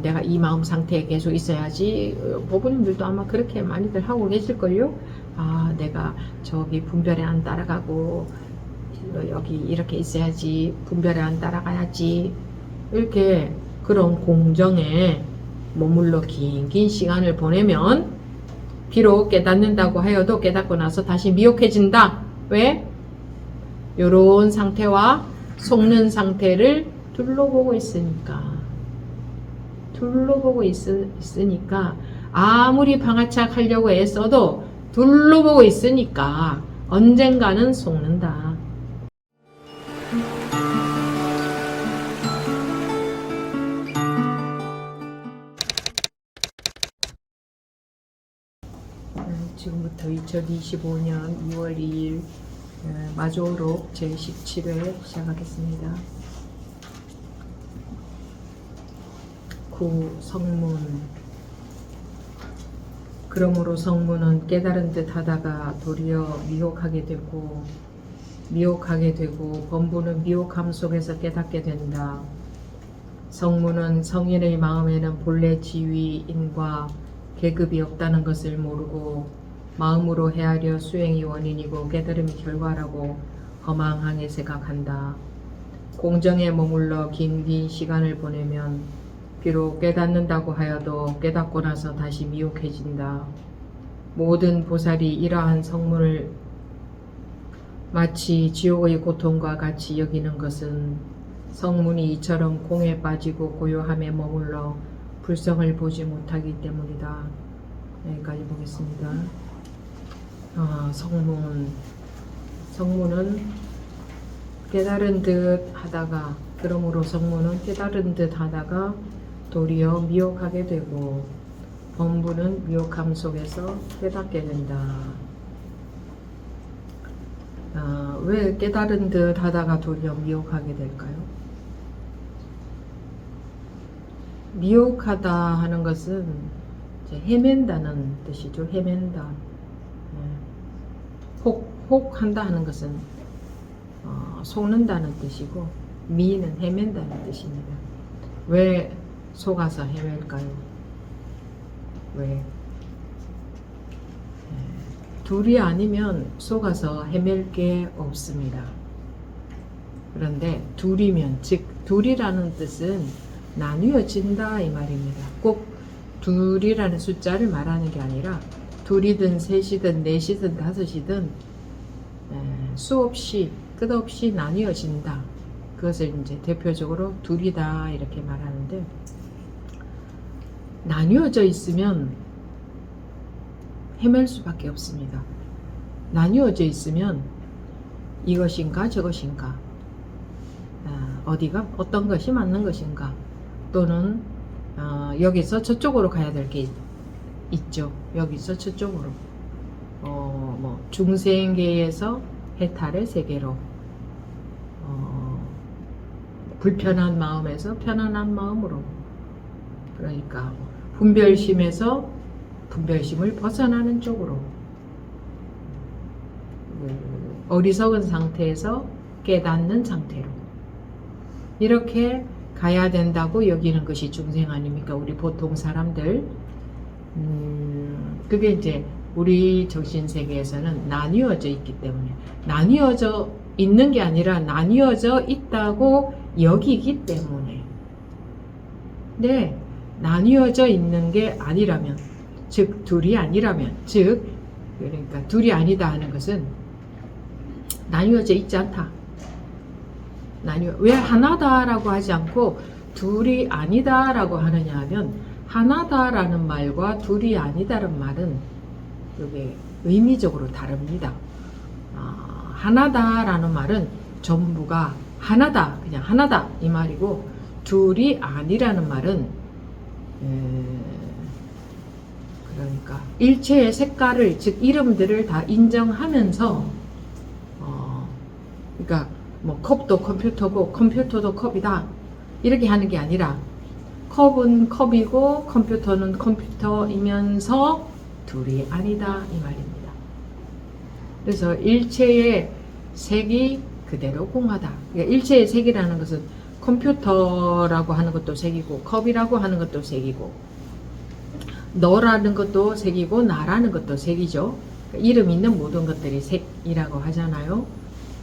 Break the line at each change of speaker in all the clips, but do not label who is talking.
내가 이 마음 상태에 계속 있어야지. 부부님들도 아마 그렇게 많이들 하고 계실걸요. 내가 저기 분별에 안 따라가고 여기 이렇게 있어야지, 분별에 안 따라가야지, 이렇게 그런 공정에 머물러 긴 시간을 보내면 비록 깨닫는다고 하여도 깨닫고 나서 다시 미혹해진다. 왜? 요런 상태와 속는 상태를 둘러보고 있으니까. 아무리 방아착 하려고 애써도 둘러보고 있으니까 언젠가는 속는다. 지금부터 2025년 2월 2일 마조록 제17회 시작하겠습니다. 성문. 그러므로 성문은 깨달은 듯 하다가 도리어 미혹하게 되고 범부는 미혹함 속에서 깨닫게 된다. 성문은 성인의 마음에는 본래 지위인과 계급이 없다는 것을 모르고 마음으로 헤아려 수행이 원인이고 깨달음이 결과라고 허망하게 생각한다. 공정에 머물러 긴 시간을 보내면 비록 깨닫는다고 하여도 깨닫고 나서 다시 미혹해진다. 모든 보살이 이러한 성문을 마치 지옥의 고통과 같이 여기는 것은 성문이 이처럼 공에 빠지고 고요함에 머물러 불성을 보지 못하기 때문이다. 여기까지 보겠습니다. 성문은 깨달은 듯 하다가, 그러므로 성문은 깨달은 듯 하다가 도리어 미혹하게 되고 범부는 미혹함 속에서 깨닫게 된다. 왜 깨달은 듯 하다가 도리어 미혹하게 될까요? 미혹하다 하는 것은 헤맨다는 뜻이죠. 헤맨다. 혹한다 하는 것은 속는다는 뜻이고, 미는 헤맨다는 뜻입니다. 왜 속아서 헤맬까요? 왜? 둘이 아니면 속아서 헤맬 게 없습니다. 그런데 둘이면, 즉 둘이라는 뜻은 나뉘어진다 이 말입니다. 꼭 둘이라는 숫자를 말하는 게 아니라 둘이든 셋이든 넷이든 다섯이든 수없이 끝없이 나뉘어진다. 그것을 이제 대표적으로 둘이다 이렇게 말하는데, 나뉘어져 있으면 헤맬 수밖에 없습니다. 나뉘어져 있으면 이것인가 저것인가, 어디가 어떤 것이 맞는 것인가, 또는 여기서 저쪽으로 가야 될 게 있죠. 여기서 저쪽으로, 중생계에서 해탈의 세계로, 불편한 마음에서 편안한 마음으로, 그러니까 분별심에서 분별심을 벗어나는 쪽으로, 어리석은 상태에서 깨닫는 상태로, 이렇게 가야 된다고 여기는 것이 중생 아닙니까? 우리 보통 사람들. 그게 이제 우리 정신세계에서는 나뉘어져 있기 때문에, 나뉘어져 있는 게 아니라 나뉘어져 있다고 여기기 때문에. 네, 나뉘어져 있는 게 아니라면, 즉 둘이 아니라면, 그러니까 둘이 아니다 하는 것은 나뉘어져 있지 않다. 왜 하나다라고 하지 않고 둘이 아니다라고 하느냐 하면, 하나다라는 말과 둘이 아니다라는 말은 이게 의미적으로 다릅니다. 하나다라는 말은 전부가 하나다, 그냥 하나다 이 말이고, 둘이 아니라는 말은 그러니까 일체의 색깔을, 즉 이름들을 다 인정하면서, 그러니까 컵도 컴퓨터고 컴퓨터도 컵이다 이렇게 하는 게 아니라, 컵은 컵이고 컴퓨터는 컴퓨터이면서 둘이 아니다 이 말입니다. 그래서 일체의 색이 그대로 공하다. 그러니까 일체의 색이라는 것은 컴퓨터라고 하는 것도 색이고 컵이라고 하는 것도 색이고 너라는 것도 색이고 나라는 것도 색이죠. 이름 있는 모든 것들이 색이라고 하잖아요.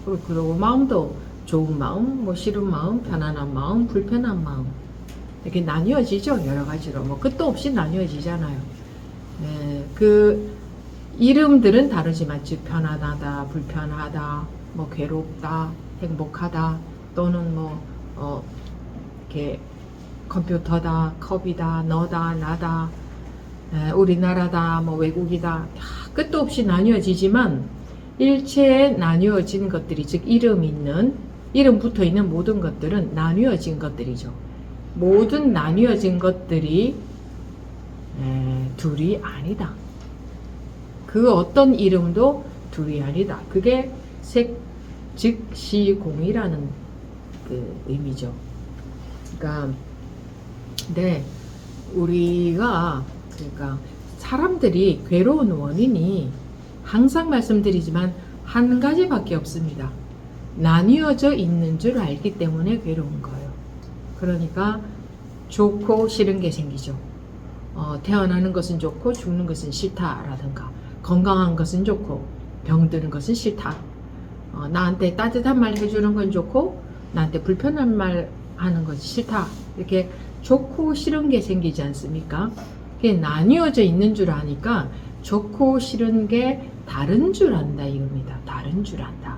그리고 마음도 좋은 마음, 뭐 싫은 마음, 편안한 마음, 불편한 마음 이렇게 나뉘어지죠. 여러 가지로 뭐 끝도 없이 나뉘어지잖아요. 그 이름들은 다르지만 즉 편안하다, 불편하다, 뭐 괴롭다, 행복하다 또는 뭐 이렇게 컴퓨터다, 컵이다, 너다, 나다, 우리나라다, 뭐 외국이다 끝도 없이 나뉘어지지만 일체에 나뉘어진 것들이 즉 이름 붙어 있는 모든 것들은 나뉘어진 것들이죠. 모든 나뉘어진 것들이 둘이 아니다. 그 어떤 이름도 둘이 아니다. 그게 색즉시공이라는 그 의미죠. 그러니까 우리가 사람들이 괴로운 원인이 항상 말씀드리지만 한 가지밖에 없습니다. 나뉘어져 있는 줄 알기 때문에 괴로운 거예요. 그러니까 좋고 싫은 게 생기죠. 태어나는 것은 좋고 죽는 것은 싫다라든가 건강한 것은 좋고 병드는 것은 싫다. 나한테 따뜻한 말 해주는 건 좋고 나한테 불편한 말 하는 것이 싫다. 이렇게 좋고 싫은 게 생기지 않습니까? 그게 나뉘어져 있는 줄 아니까 좋고 싫은 게 다른 줄 안다 이겁니다. 다른 줄 안다.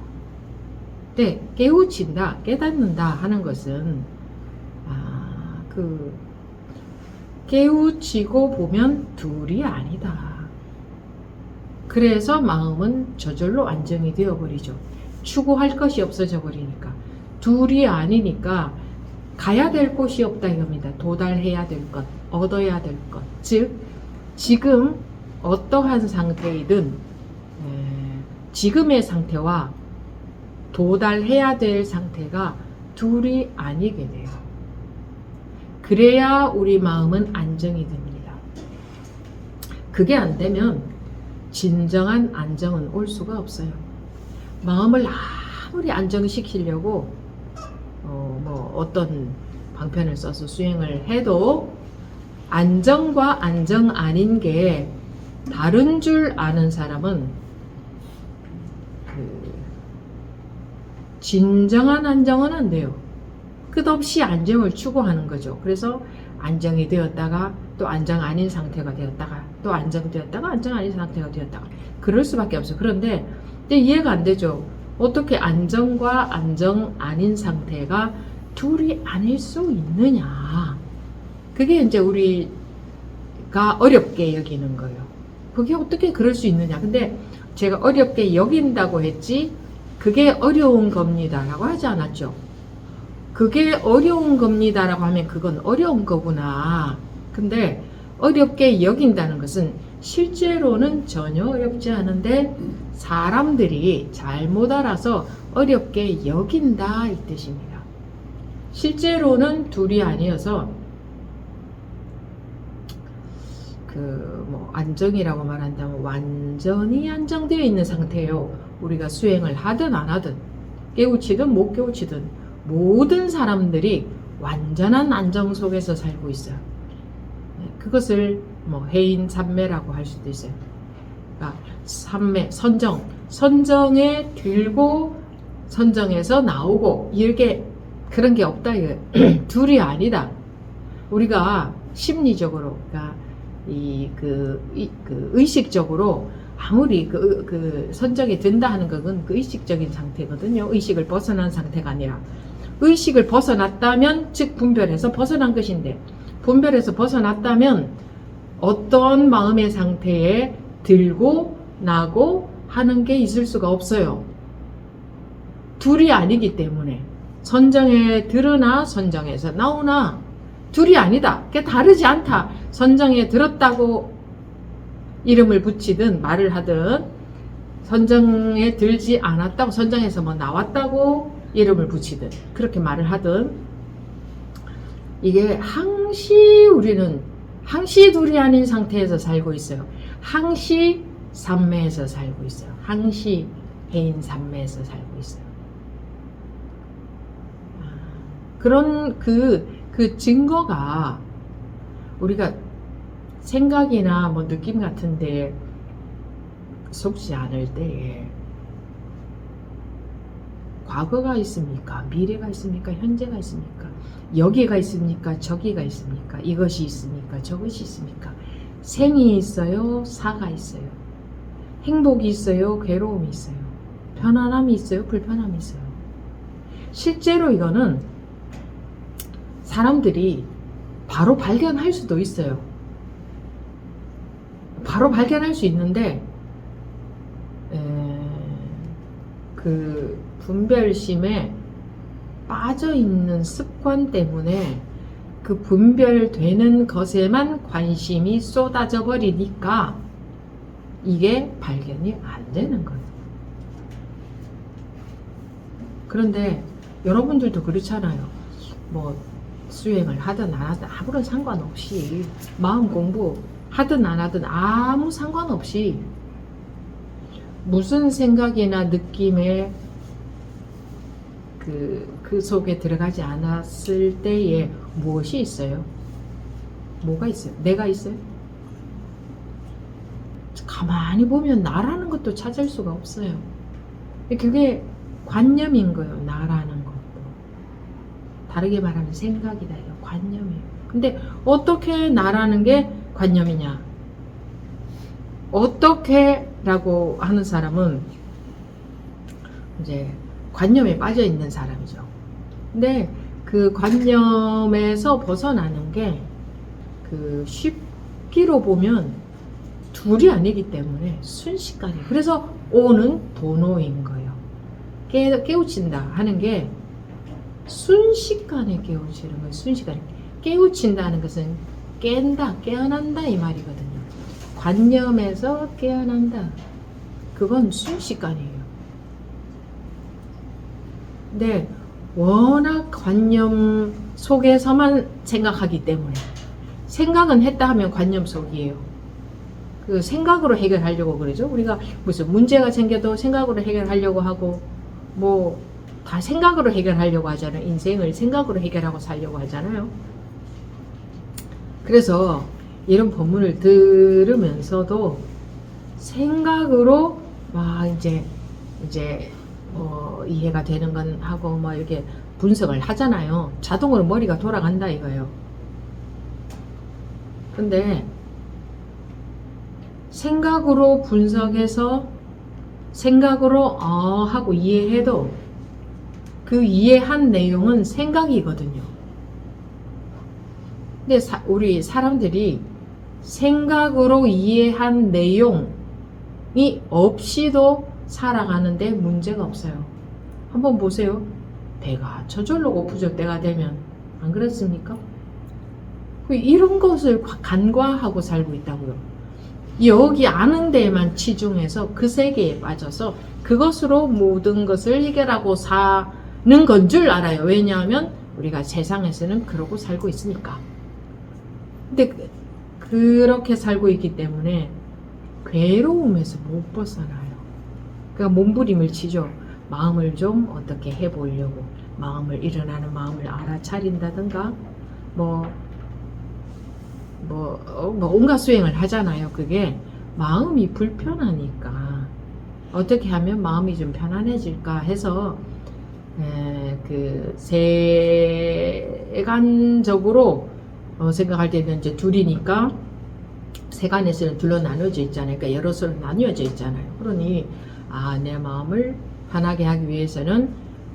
근데 깨우친다, 깨닫는다 하는 것은 깨우치고 보면 둘이 아니다. 그래서 마음은 저절로 안정이 되어버리죠. 추구할 것이 없어져 버리니까. 둘이 아니니까 가야 될 곳이 없다 이겁니다. 도달해야 될 것, 얻어야 될 것. 즉 지금 어떠한 상태이든 지금의 상태와 도달해야 될 상태가 둘이 아니게 돼요. 그래야 우리 마음은 안정이 됩니다. 그게 안 되면 진정한 안정은 올 수가 없어요. 마음을 아무리 안정시키려고 어떤 방편을 써서 수행을 해도 안정과 안정 아닌 게 다른 줄 아는 사람은 진정한 안정은 안 돼요. 끝없이 안정을 추구하는 거죠. 그래서 안정이 되었다가 또 안정 아닌 상태가 되었다가 또 안정되었다가 안정 아닌 상태가 되었다가 그럴 수밖에 없어요. 그런데 이해가 안 되죠. 어떻게 안정과 안정 아닌 상태가 둘이 아닐 수 있느냐. 그게 이제 우리가 어렵게 여기는 거예요. 그게 어떻게 그럴 수 있느냐. 근데 제가 어렵게 여긴다고 했지 그게 어려운 겁니다 라고 하지 않았죠. 그게 어려운 겁니다 라고 하면 그건 어려운 거구나. 근데 어렵게 여긴다는 것은 실제로는 전혀 어렵지 않은데 사람들이 잘못 알아서 어렵게 여긴다 이 뜻입니다. 실제로는 둘이 아니어서 안정이라고 말한다면 완전히 안정되어 있는 상태예요. 우리가 수행을 하든 안 하든 깨우치든 못 깨우치든 모든 사람들이 완전한 안정 속에서 살고 있어요. 그것을 해인삼매라고 할 수도 있어요. 그러니까 삼매, 선정에 들고 선정에서 나오고 이렇게 그런 게 없다. 둘이 아니다. 우리가 심리적으로, 그러니까 의식적으로 아무리 선정이 된다 하는 것은 그 의식적인 상태거든요. 의식을 벗어난 상태가 아니라 의식을 벗어났다면 즉 분별해서 벗어난 것인데 분별해서 벗어났다면 어떤 마음의 상태에 들고 나고 하는 게 있을 수가 없어요. 둘이 아니기 때문에 선정에 들으나 선정에서 나오나 둘이 아니다. 그게 다르지 않다. 선정에 들었다고 이름을 붙이든 말을 하든 선정에 들지 않았다고 선정에서 나왔다고 이름을 붙이든 그렇게 말을 하든 이게 항시 둘이 아닌 상태에서 살고 있어요. 항시 삼매에서 살고 있어요. 항시 해인 삼매에서 살고 있어요. 그런 그 증거가 우리가 생각이나 뭐 느낌 같은데 속지 않을 때에 과거가 있습니까? 미래가 있습니까? 현재가 있습니까? 여기가 있습니까? 저기가 있습니까? 이것이 있습니까? 저것이 있습니까? 생이 있어요? 사가 있어요? 행복이 있어요? 괴로움이 있어요? 편안함이 있어요? 불편함이 있어요? 실제로 이거는 사람들이 바로 발견할 수도 있어요. 바로 발견할 수 있는데 그 분별심에 빠져있는 습관 때문에 그 분별되는 것에만 관심이 쏟아져 버리니까 이게 발견이 안 되는 거예요. 그런데 여러분들도 그렇잖아요. 뭐 수행을 하든 안 하든 아무런 상관없이 마음 공부 하든 안 하든 아무 상관없이 무슨 생각이나 느낌에 그 속에 들어가지 않았을 때에 무엇이 있어요? 뭐가 있어요? 내가 있어요? 가만히 보면 나라는 것도 찾을 수가 없어요. 그게 관념인 거예요. 나라는 것도. 다르게 말하면 생각이다. 이거 관념이에요. 근데 어떻게 나라는 게 관념이냐? 어떻게 라고 하는 사람은 이제 관념에 빠져 있는 사람이죠. 근데 그 관념에서 벗어나는 게 그 쉽기로 보면 둘이 아니기 때문에 순식간에. 그래서 오는 도노인 거예요. 깨우친다 하는 게 순식간에 깨우치는 거예요. 순식간에. 깨우친다는 것은 깬다, 깨어난다 이 말이거든요. 관념에서 깨어난다. 그건 순식간이에요. 근데 워낙 관념 속에서만 생각하기 때문에 생각은 했다 하면 관념 속이에요. 그 생각으로 해결하려고 그러죠. 우리가 무슨 문제가 생겨도 생각으로 해결하려고 하고 뭐 다 생각으로 해결하려고 하잖아요. 인생을 생각으로 해결하고 살려고 하잖아요. 그래서 이런 법문을 들으면서도 생각으로 막 이제 이해가 되는 건 하고 뭐 이렇게 분석을 하잖아요. 자동으로 머리가 돌아간다 이거예요. 근데 생각으로 분석해서 생각으로 하고 이해해도 그 이해한 내용은 생각이거든요. 근데 우리 사람들이 생각으로 이해한 내용이 없이도 살아가는데 문제가 없어요. 한번 보세요. 배가 저절로 고프죠. 때가 되면. 안 그렇습니까? 이런 것을 간과하고 살고 있다고요. 여기 아는 데에만 치중해서 그 세계에 빠져서 그것으로 모든 것을 해결하고 사는 건 줄 알아요. 왜냐하면 우리가 세상에서는 그러고 살고 있으니까. 근데 그렇게 살고 있기 때문에 괴로움에서 못 벗어나요. 그러니까 몸부림을 치죠. 마음을 좀 어떻게 해보려고. 마음을 일어나는 마음을 알아차린다든가 뭐 온갖 수행을 하잖아요. 그게 마음이 불편하니까 어떻게 하면 마음이 좀 편안해질까 해서 그 세간적으로 생각할 때는 이제 둘이니까 세간에서는 둘로 나눠져 있잖아요. 그러니까 여럿으로 나뉘어져 있잖아요. 그러니 내 마음을 편하게 하기 위해서는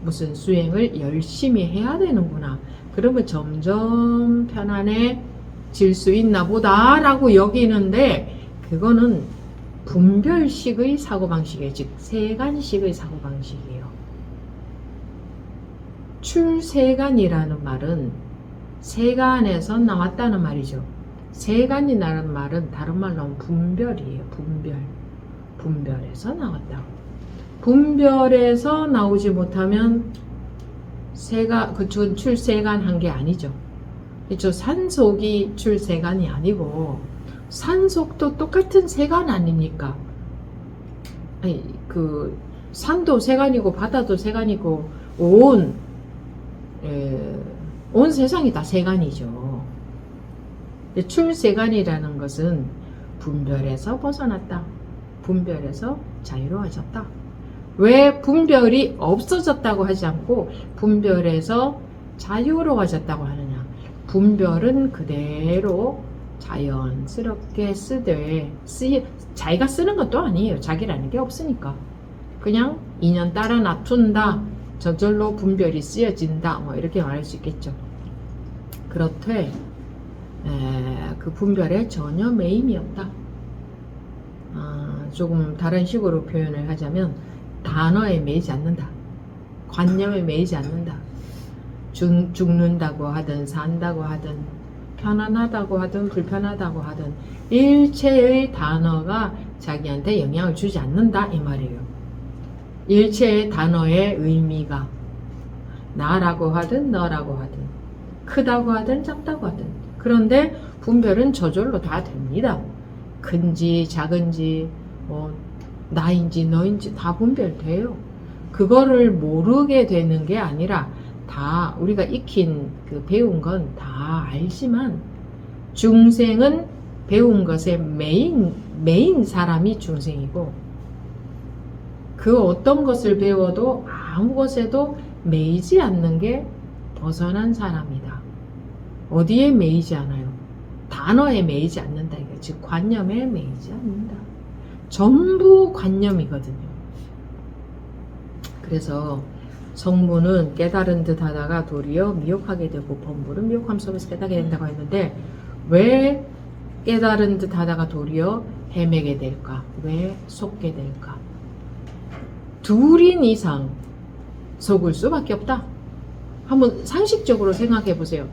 무슨 수행을 열심히 해야 되는구나. 그러면 점점 편안해질 수 있나 보다 라고 여기는데 그거는 분별식의 사고방식이에요. 즉 세간식의 사고방식이에요. 출세간이라는 말은 세간에서 나왔다는 말이죠. 세간이라는 말은 다른 말로 하면 분별이에요. 분별에서 나왔다고. 분별에서 나오지 못하면 그쪽은 출세간 한 게 아니죠. 그렇죠. 산속이 출세간이 아니고 산속도 똑같은 세간 아닙니까? 아니, 그 산도 세간이고 바다도 세간이고 온 온 세상이 다 세간이죠. 출세간이라는 것은 분별에서 벗어났다. 분별에서 자유로워졌다. 왜 분별이 없어졌다고 하지 않고 분별에서 자유로워졌다고 하느냐. 분별은 그대로 자연스럽게 자기가 쓰는 것도 아니에요. 자기라는 게 없으니까. 그냥 인연 따라 놔둔다. 저절로 분별이 쓰여진다. 뭐 이렇게 말할 수 있겠죠. 그렇되 그 분별에 전혀 매임이 없다. 조금 다른 식으로 표현을 하자면 단어에 매이지 않는다. 관념에 매이지 않는다. 죽는다고 하든 산다고 하든 편안하다고 하든 불편하다고 하든 일체의 단어가 자기한테 영향을 주지 않는다 이 말이에요. 일체의 단어의 의미가 나라고 하든 너라고 하든 크다고 하든 작다고 하든 그런데 분별은 저절로 다 됩니다. 큰지 작은지 나인지 너인지 다 분별돼요. 그거를 모르게 되는 게 아니라 다 우리가 익힌 배운 건 다 알지만 중생은 배운 것에 메인 사람이 중생이고 그 어떤 것을 배워도 아무 것에도 매이지 않는 게 벗어난 사람이다. 어디에 매이지 않아요? 단어에 매이지 않는다. 즉 관념에 매이지 않는다. 전부 관념이거든요. 그래서 성문은 깨달은 듯 하다가 도리어 미혹하게 되고 범불은 미혹함 속에서 깨닫게 된다고 했는데 왜 깨달은 듯 하다가 도리어 헤매게 될까? 왜 속게 될까? 둘인 이상 속을 수밖에 없다. 한번 상식적으로 생각해 보세요.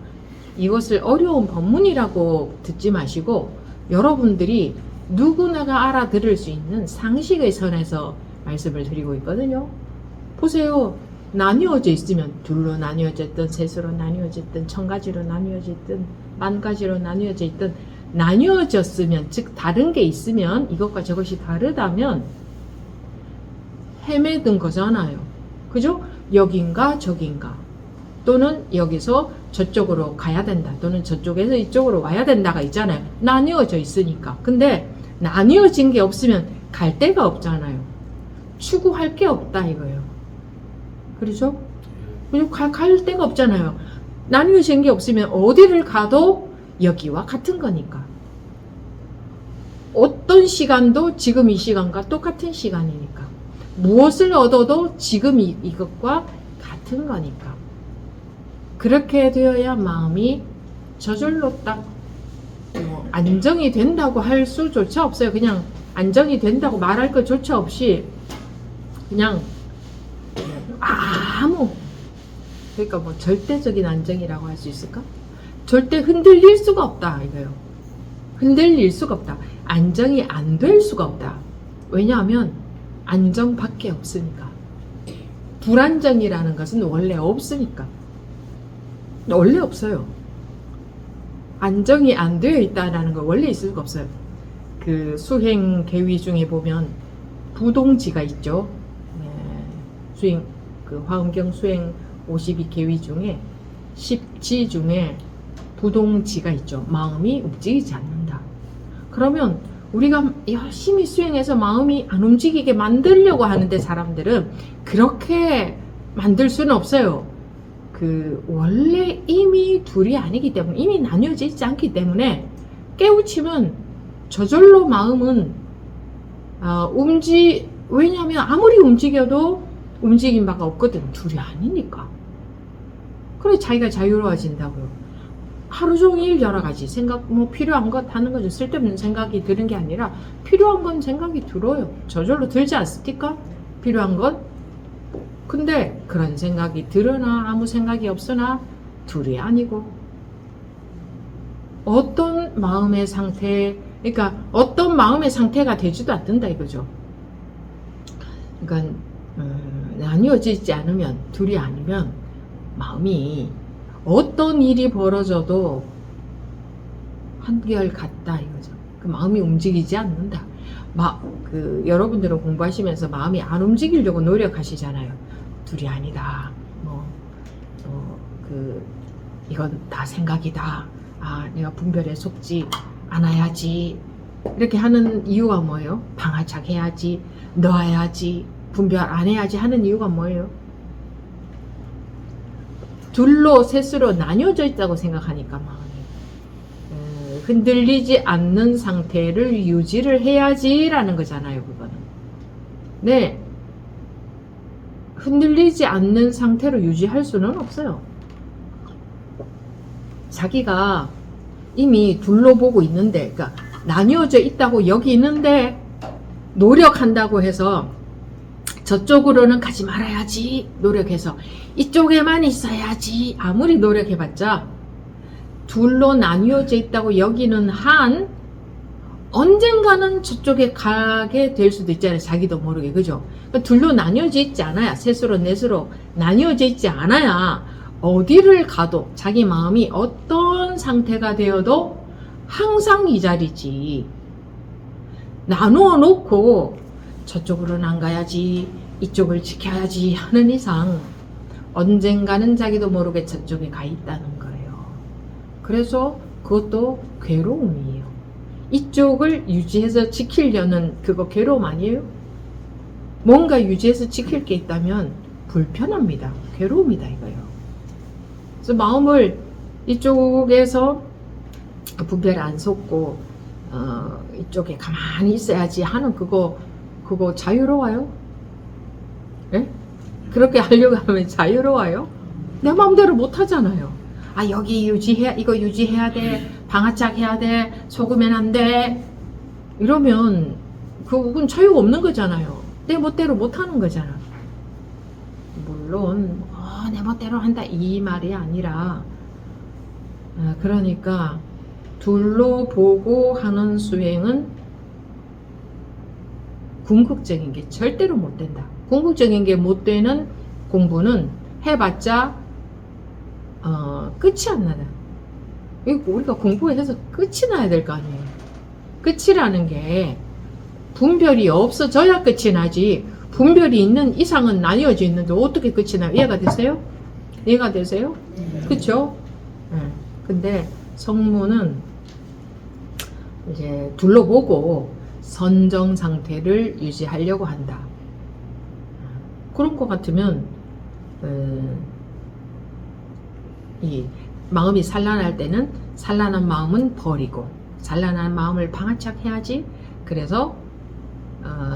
이것을 어려운 법문이라고 듣지 마시고 여러분들이 누구나가 알아들을 수 있는 상식의 선에서 말씀을 드리고 있거든요. 보세요. 나뉘어져 있으면 둘로 나뉘어져 있든 셋으로 나뉘어져 있든 1000가지로 나뉘어져 있든 10,000가지로 나뉘어져 있든 나뉘어졌으면 즉 다른 게 있으면 이것과 저것이 다르다면 헤매든 거잖아요. 그죠? 여긴가 저긴가 또는 여기서 저쪽으로 가야 된다 또는 저쪽에서 이쪽으로 와야 된다가 있잖아요. 나뉘어져 있으니까. 근데 나뉘어진 게 없으면 갈 데가 없잖아요. 추구할 게 없다 이거예요. 그렇죠? 갈 데가 없잖아요. 나뉘어진 게 없으면 어디를 가도 여기와 같은 거니까. 어떤 시간도 지금 이 시간과 똑같은 시간이니까. 무엇을 얻어도 지금 이것과 같은 거니까. 그렇게 되어야 마음이 저절로 딱 안정이 된다고 할 수조차 없어요. 그냥 안정이 된다고 말할 것조차 없이 그냥 그러니까 뭐 절대적인 안정이라고 할 수 있을까? 절대 흔들릴 수가 없다 이거예요. 흔들릴 수가 없다. 안정이 안 될 수가 없다. 왜냐하면 안정밖에 없으니까. 불안정이라는 것은 원래 없으니까. 원래 없어요. 안정이 안 되어 있다라는 거 원래 있을 수가 없어요. 그 수행 계위 중에 보면 부동지가 있죠. 수행 화엄경 수행 52계위 중에 10지 중에 부동지가 있죠. 마음이 움직이지 않는다. 그러면 우리가 열심히 수행해서 마음이 안 움직이게 만들려고 하는데 사람들은 그렇게 만들 수는 없어요. 원래 이미 둘이 아니기 때문에 이미 나뉘어져 있지 않기 때문에 깨우치면 저절로 마음은 왜냐하면 아무리 움직여도 움직인 바가 없거든. 둘이 아니니까. 그래 자기가 자유로워진다고요. 하루 종일 여러 가지 생각 필요한 것 하는 거죠. 쓸데없는 생각이 드는 게 아니라 필요한 건 생각이 들어요. 저절로 들지 않습니까? 필요한 것. 근데 그런 생각이 들으나 아무 생각이 없으나 둘이 아니고 어떤 마음의 상태가 되지도 않는다 이거죠. 그러니까 나뉘어지지 않으면 둘이 아니면 마음이 어떤 일이 벌어져도 한결 같다 이거죠. 그 마음이 움직이지 않는다. 여러분들은 공부하시면서 마음이 안 움직이려고 노력하시잖아요. 둘이 아니다. 이건 다 생각이다. 아, 내가 분별에 속지 않아야지. 이렇게 하는 이유가 뭐예요? 방아착 해야지, 넣어야지, 분별 안 해야지 하는 이유가 뭐예요? 둘로 셋으로 나뉘어져 있다고 생각하니까 마음이 흔들리지 않는 상태를 유지를 해야지라는 거잖아요. 그거는. 네, 흔들리지 않는 상태로 유지할 수는 없어요. 자기가 이미 둘로 보고 있는데, 그러니까 나뉘어져 있다고 여기 있는데 노력한다고 해서 저쪽으로는 가지 말아야지 노력해서 이쪽에만 있어야지 아무리 노력해봤자 둘로 나뉘어져 있다고 여기는 한 언젠가는 저쪽에 가게 될 수도 있잖아요. 자기도 모르게. 그죠? 그러니까 둘로 나뉘어져 있지 않아야, 셋으로 넷으로 나뉘어져 있지 않아야 어디를 가도 자기 마음이 어떤 상태가 되어도 항상 이 자리지. 나누어 놓고 저쪽으로는 안 가야지, 이쪽을 지켜야지 하는 이상 언젠가는 자기도 모르게 저쪽에 가 있다는 거예요. 그래서 그것도 괴로움이에요. 이쪽을 유지해서 지키려는 그거 괴로움 아니에요? 뭔가 유지해서 지킬 게 있다면 불편합니다. 괴로움이다 이거예요. 그래서 마음을 이쪽에서 분별에 안 속고 이쪽에 가만히 있어야지 하는 그거 자유로워요? 예? 그렇게 하려고 하면 자유로워요? 내 마음대로 못 하잖아요. 아, 여기 이거 유지해야 돼. 방아착 해야 돼. 속으면 안 돼. 이러면 그건 자유가 없는 거잖아요. 내 멋대로 못 하는 거잖아. 물론 내 멋대로 한다 이 말이 아니라 그러니까 둘로 보고 하는 수행은 궁극적인 게 절대로 못 된다. 궁극적인 게 못 되는 공부는 해봤자 끝이 안 나다. 우리가 공부해서 끝이 나야 될 거 아니에요. 끝이라는 게 분별이 없어져야 끝이 나지. 분별이 있는 이상은 나뉘어져 있는데 어떻게 끝이 나요? 이해가 되세요? 이해가 되세요? 그쵸? 근데 성문은 이제 둘러보고 선정 상태를 유지하려고 한다. 그런 것 같으면 이 마음이 산란할 때는 산란한 마음은 버리고 산란한 마음을 방아착해야지. 그래서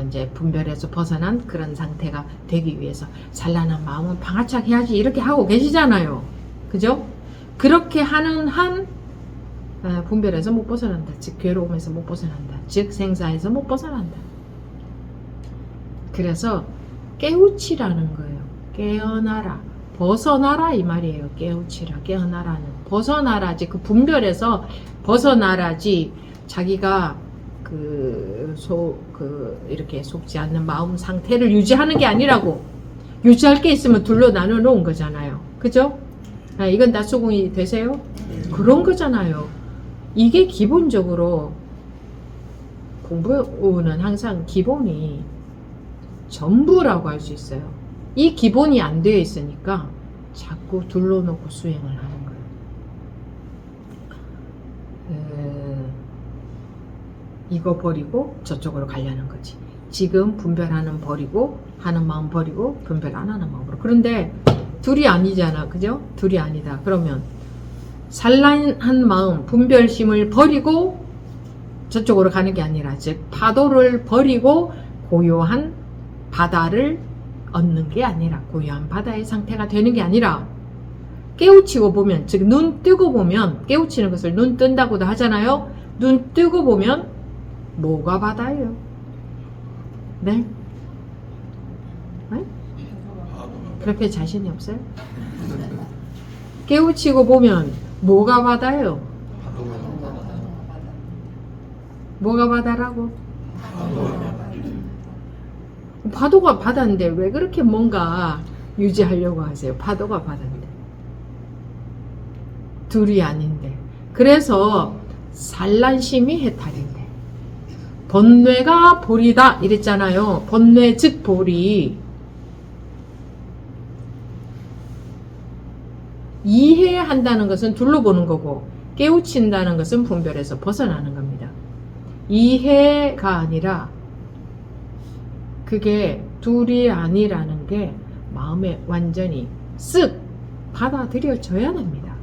이제 분별에서 벗어난 그런 상태가 되기 위해서 산란한 마음은 방아착해야지 이렇게 하고 계시잖아요. 그죠? 그렇게 하는 한 분별에서 못 벗어난다. 즉 괴로움에서 못 벗어난다. 즉 생사에서 못 벗어난다. 그래서 깨우치라는 거예요. 깨어나라. 벗어나라 이 말이에요. 깨우치라. 깨어나라는. 벗어나라지. 그 분별에서 벗어나라지. 자기가 이렇게 속지 않는 마음 상태를 유지하는 게 아니라고. 유지할 게 있으면 둘로 나눠 놓은 거잖아요. 그죠? 이건 다 수긍이 되세요? 그런 거잖아요. 이게 기본적으로 공부는 항상 기본이 전부라고 할 수 있어요. 이 기본이 안 되어 있으니까 자꾸 둘러놓고 수행을 하는 거예요. 이거 버리고 저쪽으로 가려는 거지. 지금 분별하는 버리고 하는 마음 버리고 분별 안 하는 마음으로. 그런데 둘이 아니잖아. 그죠? 둘이 아니다. 그러면 산란한 마음, 분별심을 버리고 저쪽으로 가는 게 아니라 즉 파도를 버리고 고요한 바다를 얻는 게 아니라 고요한 바다의 상태가 되는 게 아니라 깨우치고 보면 즉 눈 뜨고 보면 깨우치는 것을 눈 뜬다고도 하잖아요. 눈 뜨고 보면 뭐가 바다예요? 네? 네? 그렇게 자신이 없어요? 깨우치고 보면 뭐가 바다예요? 뭐가 바다라고? 파도가 바다인데 왜 그렇게 뭔가 유지하려고 하세요? 파도가 바다인데 둘이 아닌데. 그래서 산란심이 해탈인데 번뇌가 볼이다 이랬잖아요. 번뇌 즉 볼이 이해한다는 것은 둘러보는 거고 깨우친다는 것은 분별에서 벗어나는 겁니다. 이해가 아니라 그게 둘이 아니라는 게 마음에 완전히 쓱 받아들여져야 됩니다.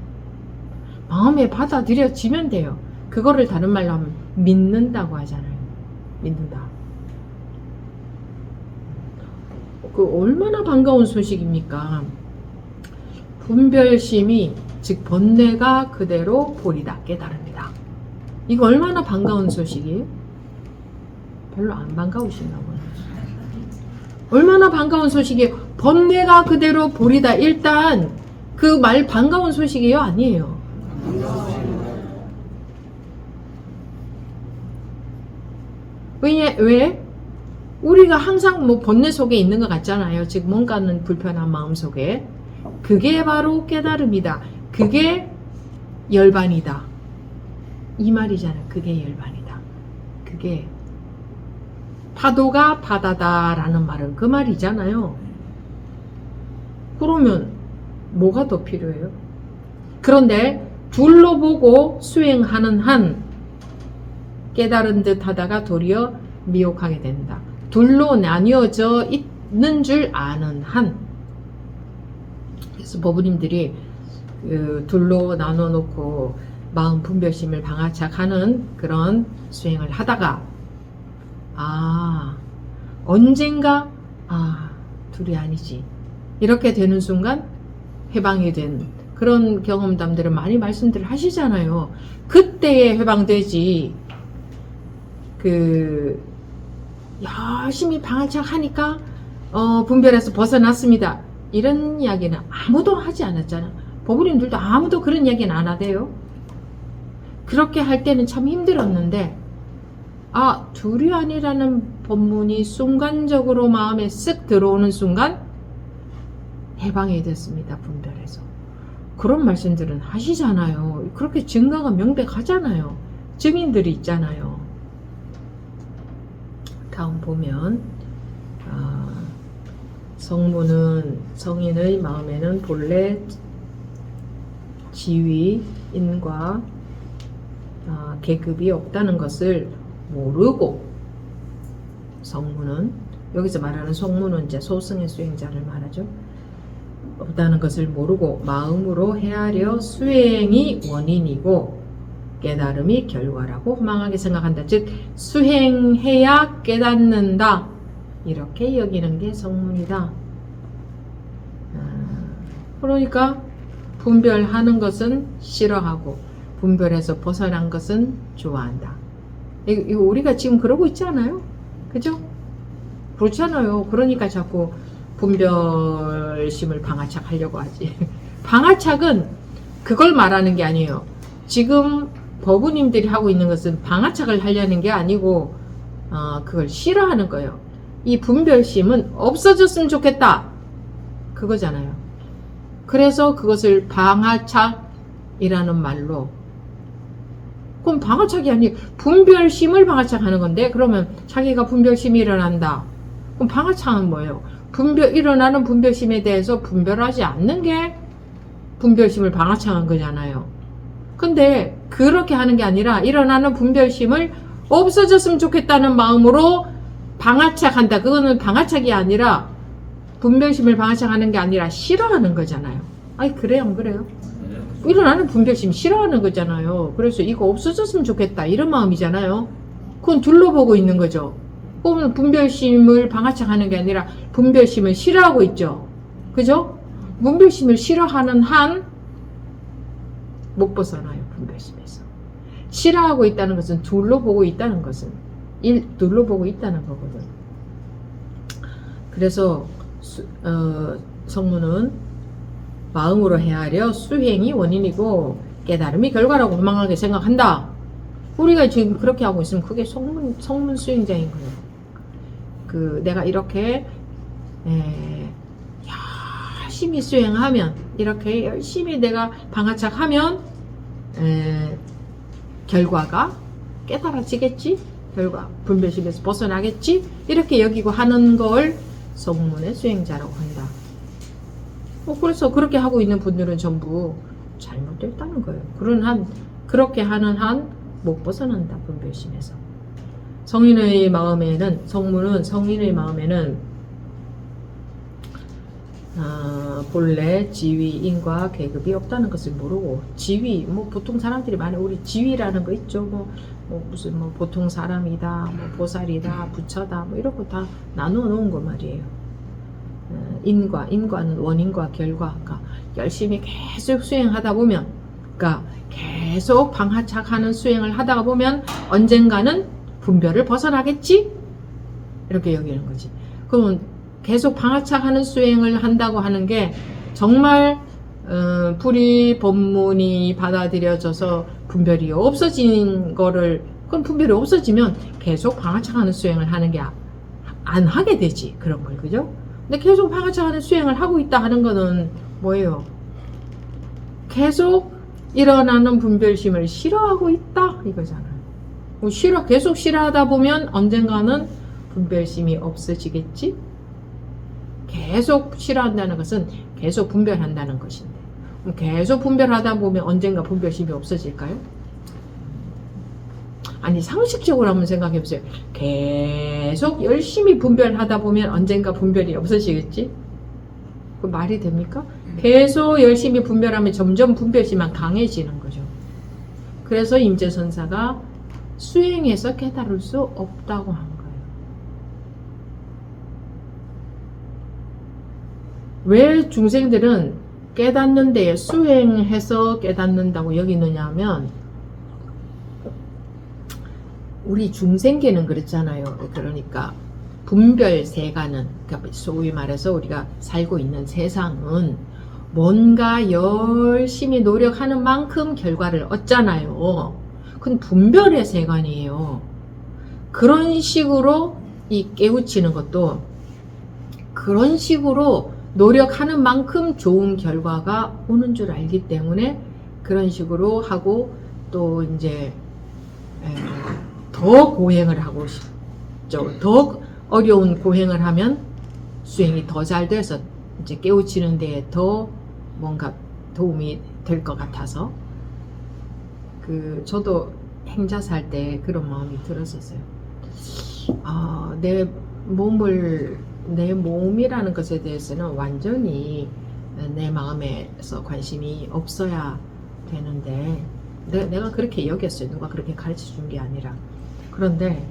마음에 받아들여지면 돼요. 그거를 다른 말로 하면 믿는다고 하잖아요. 믿는다. 그 얼마나 반가운 소식입니까? 분별심이 즉 번뇌가 그대로 보리다 깨달음이다. 이거 얼마나 반가운 소식이에요? 별로 안 반가우신가 보네. 얼마나 반가운 소식이에요. 번뇌가 그대로 보리다. 일단 그 말 반가운 소식이에요? 아니에요? 왜? 우리가 항상 뭐 번뇌 속에 있는 것 같잖아요. 즉 뭔가는 불편한 마음 속에. 그게 바로 깨달음이다. 그게 열반이다. 이 말이잖아요. 그게 열반이다. 그게 파도가 바다다라는 말은 그 말이잖아요. 그러면 뭐가 더 필요해요? 그런데 둘러보고 수행하는 한 깨달은 듯 하다가 도리어 미혹하게 된다. 둘로 나뉘어져 있는 줄 아는 한. 그래서 법부님들이 그 둘로 나눠 놓고 마음 분별심을 방아착하는 그런 수행을 하다가 언젠가 둘이 아니지 이렇게 되는 순간 해방이 된 그런 경험담들을 많이 말씀들 하시잖아요. 그때에 해방되지. 열심히 방아착하니까 분별해서 벗어났습니다. 이런 이야기는 아무도 하지 않았잖아. 법우님들도 아무도 그런 이야기는 안 하대요. 그렇게 할 때는 참 힘들었는데 둘이 아니라는 법문이 순간적으로 마음에 쓱 들어오는 순간 해방이 됐습니다. 분별해서. 그런 말씀들은 하시잖아요. 그렇게 증거가 명백하잖아요. 증인들이 있잖아요. 다음 보면 성문은 성인의 마음에는 본래 지위인과 계급이 없다는 것을 모르고 성문은 여기서 말하는 성문은 이제 소승의 수행자를 말하죠. 없다는 것을 모르고 마음으로 헤아려 수행이 원인이고 깨달음이 결과라고 허망하게 생각한다. 즉 수행해야 깨닫는다. 이렇게 여기는 게 성문이다. 그러니까 분별하는 것은 싫어하고 분별해서 벗어난 것은 좋아한다. 이거 우리가 지금 그러고 있지 않아요? 그죠? 그렇잖아요. 그러니까 자꾸 분별심을 방아착하려고 하지. 방아착은 그걸 말하는 게 아니에요. 지금 법우님들이 하고 있는 것은 방아착을 하려는 게 아니고 그걸 싫어하는 거예요. 이 분별심은 없어졌으면 좋겠다. 그거잖아요. 그래서 그것을 방아착이라는 말로 그럼 방아착이 아니고 분별심을 방아착하는 건데 그러면 자기가 분별심이 일어난다. 그럼 방아착은 뭐예요? 일어나는 분별심에 대해서 분별하지 않는 게 분별심을 방아착한 거잖아요. 근데 그렇게 하는 게 아니라 일어나는 분별심을 없어졌으면 좋겠다는 마음으로 방아착한다. 그거는 방아착이 아니라 분별심을 방아착하는 게 아니라 싫어하는 거잖아요. 아니 그래요 안 그래요? 일어나는 분별심 싫어하는 거잖아요. 그래서 이거 없어졌으면 좋겠다 이런 마음이잖아요. 그건 둘러보고 있는 거죠. 그러면 분별심을 방아착하는 게 아니라 분별심을 싫어하고 있죠. 그죠? 분별심을 싫어하는 한 못 벗어나요. 분별심에서. 싫어하고 있다는 것은 둘러보고 있다는 것은 둘러보고 있다는 거거든. 그래서 성문은 마음으로 헤아려 수행이 원인이고 깨달음이 결과라고 허망하게 생각한다. 우리가 지금 그렇게 하고 있으면 그게 성문 수행자인 거예요. 내가 이렇게 열심히 수행하면 이렇게 열심히 내가 방아착하면 결과가 깨달아지겠지. 결과 분별심에서 벗어나겠지. 이렇게 여기고 하는 걸 성문의 수행자라고 한다. 그래서 그렇게 하고 있는 분들은 전부 잘못됐다는 거예요. 그렇게 하는 한 못 벗어난다, 분별심에서. 성인의 마음에는, 성인의 마음에는 본래 지위, 인과, 계급이 없다는 것을 모르고, 지위, 보통 사람들이 많이 우리 지위라는 거 있죠. 무슨 보통 사람이다, 보살이다, 부처다, 이런 거 다 나누어 놓은 거 말이에요. 인과는 원인과 결과. 그러니까 열심히 계속 수행하다 보면, 그러니까 계속 방하착하는 수행을 하다가 보면 언젠가는 분별을 벗어나겠지? 이렇게 여기는 거지. 그러면 계속 방하착하는 수행을 한다고 하는 게 정말 불이 법문이 받아들여져서 분별이 없어진 거를, 그럼 분별이 없어지면 계속 방하착하는 수행을 하는 게 안 하게 되지, 그런 걸. 그죠? 근데 계속 방하착하는 수행을 하고 있다 하는 거는 뭐예요? 계속 일어나는 분별심을 싫어하고 있다 이거잖아요. 계속 싫어하다 보면 언젠가는 분별심이 없어지겠지? 계속 싫어한다는 것은 계속 분별한다는 것인데, 계속 분별하다 보면 언젠가 분별심이 없어질까요? 아니, 상식적으로 한번 생각해 보세요. 계속 열심히 분별하다 보면 언젠가 분별이 없어지겠지? 그 말이 됩니까? 계속 열심히 분별하면 점점 분별심만 강해지는 거죠. 그래서 임재선사가 수행해서 깨달을 수 없다고 한 거예요. 왜 중생들은 깨닫는 데에 수행해서 깨닫는다고 여기느냐 하면, 우리 중생계는 그렇잖아요. 그러니까 분별 세간은, 그러니까 소위 말해서 우리가 살고 있는 세상은 뭔가 열심히 노력하는 만큼 결과를 얻잖아요. 그건 분별의 세간이에요. 그런 식으로 이 깨우치는 것도 그런 식으로 노력하는 만큼 좋은 결과가 오는 줄 알기 때문에 그런 식으로 하고, 또 이제 더 고행을 하고 싶죠. 더 어려운 고행을 하면 수행이 더 잘 돼서 이제 깨우치는 데에 더 뭔가 도움이 될 것 같아서, 저도 행자 살 때 그런 마음이 들었었어요. 내 몸이라는 것에 대해서는 완전히 내 마음에서 관심이 없어야 되는데, 내가 그렇게 여겼어요. 누가 그렇게 가르쳐 준 게 아니라. 그런데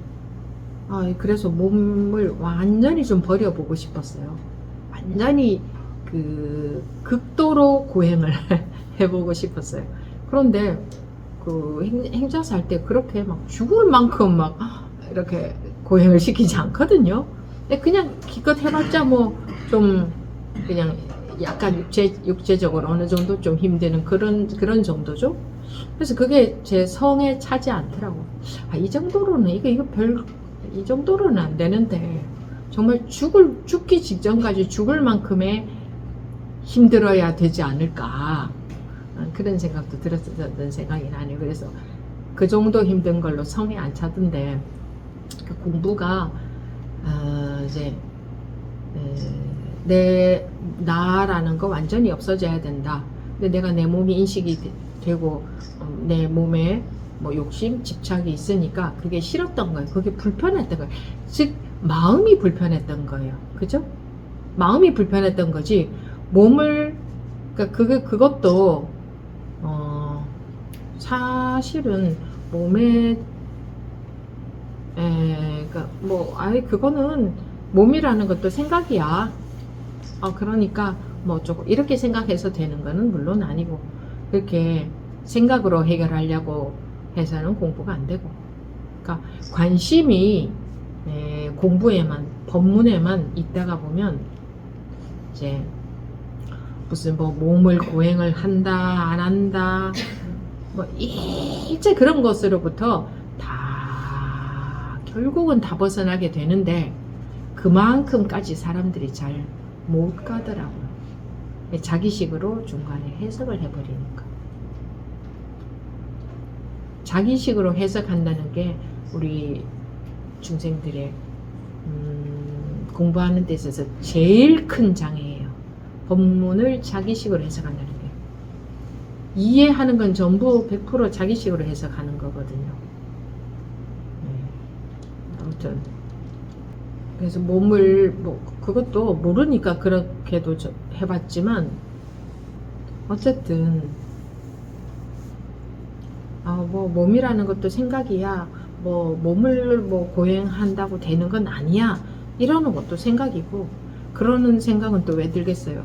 그래서 몸을 완전히 좀 버려보고 싶었어요. 완전히 극도로 고행을 해보고 싶었어요. 그런데 행자 살 때 그렇게 막 죽을 만큼 막 이렇게 고행을 시키지 않거든요. 근데 그냥 기껏 해봤자 좀 그냥 약간 육체적으로 어느 정도 좀 힘드는 그런 정도죠. 그래서 그게 제 성에 차지 않더라고. 이 정도로는 이 정도로는 안 되는데, 정말 죽기 직전까지 죽을 만큼의 힘들어야 되지 않을까, 그런 생각도 들었던 생각이 나네요. 그래서 그 정도 힘든 걸로 성에 안 차던데, 그 공부가 이제 나라는 거 완전히 없어져야 된다. 근데 내가 내 몸이 인식이 되고 내 몸에 욕심, 집착이 있으니까 그게 싫었던 거예요. 그게 불편했던 거예요. 즉 마음이 불편했던 거예요. 그죠? 마음이 불편했던 거지, 몸을, 그러니까 그것도 사실은 몸에 그러니까 그거는 몸이라는 것도 생각이야. 그러니까 조금 이렇게 생각해서 되는 거는 물론 아니고, 그렇게 생각으로 해결하려고 해서는 공부가 안 되고, 그러니까 관심이 공부에만, 법문에만 있다가 보면 이제 무슨 몸을 고행을 한다 안 한다 일제 그런 것으로부터 다 결국은 다 벗어나게 되는데, 그만큼까지 사람들이 잘 못 가더라고요. 자기식으로 중간에 해석을 해버리니까. 자기식으로 해석한다는 게 우리 중생들의 공부하는 데 있어서 제일 큰 장애예요. 법문을 자기식으로 해석한다는 거예요. 이해하는 건 전부 100% 자기식으로 해석하는 거거든요. 아무튼 그래서 몸을 그것도 모르니까 그렇게도 해봤지만 어쨌든 몸이라는 것도 생각이야. 몸을 고행한다고 되는 건 아니야. 이러는 것도 생각이고, 그러는 생각은 또 왜 들겠어요?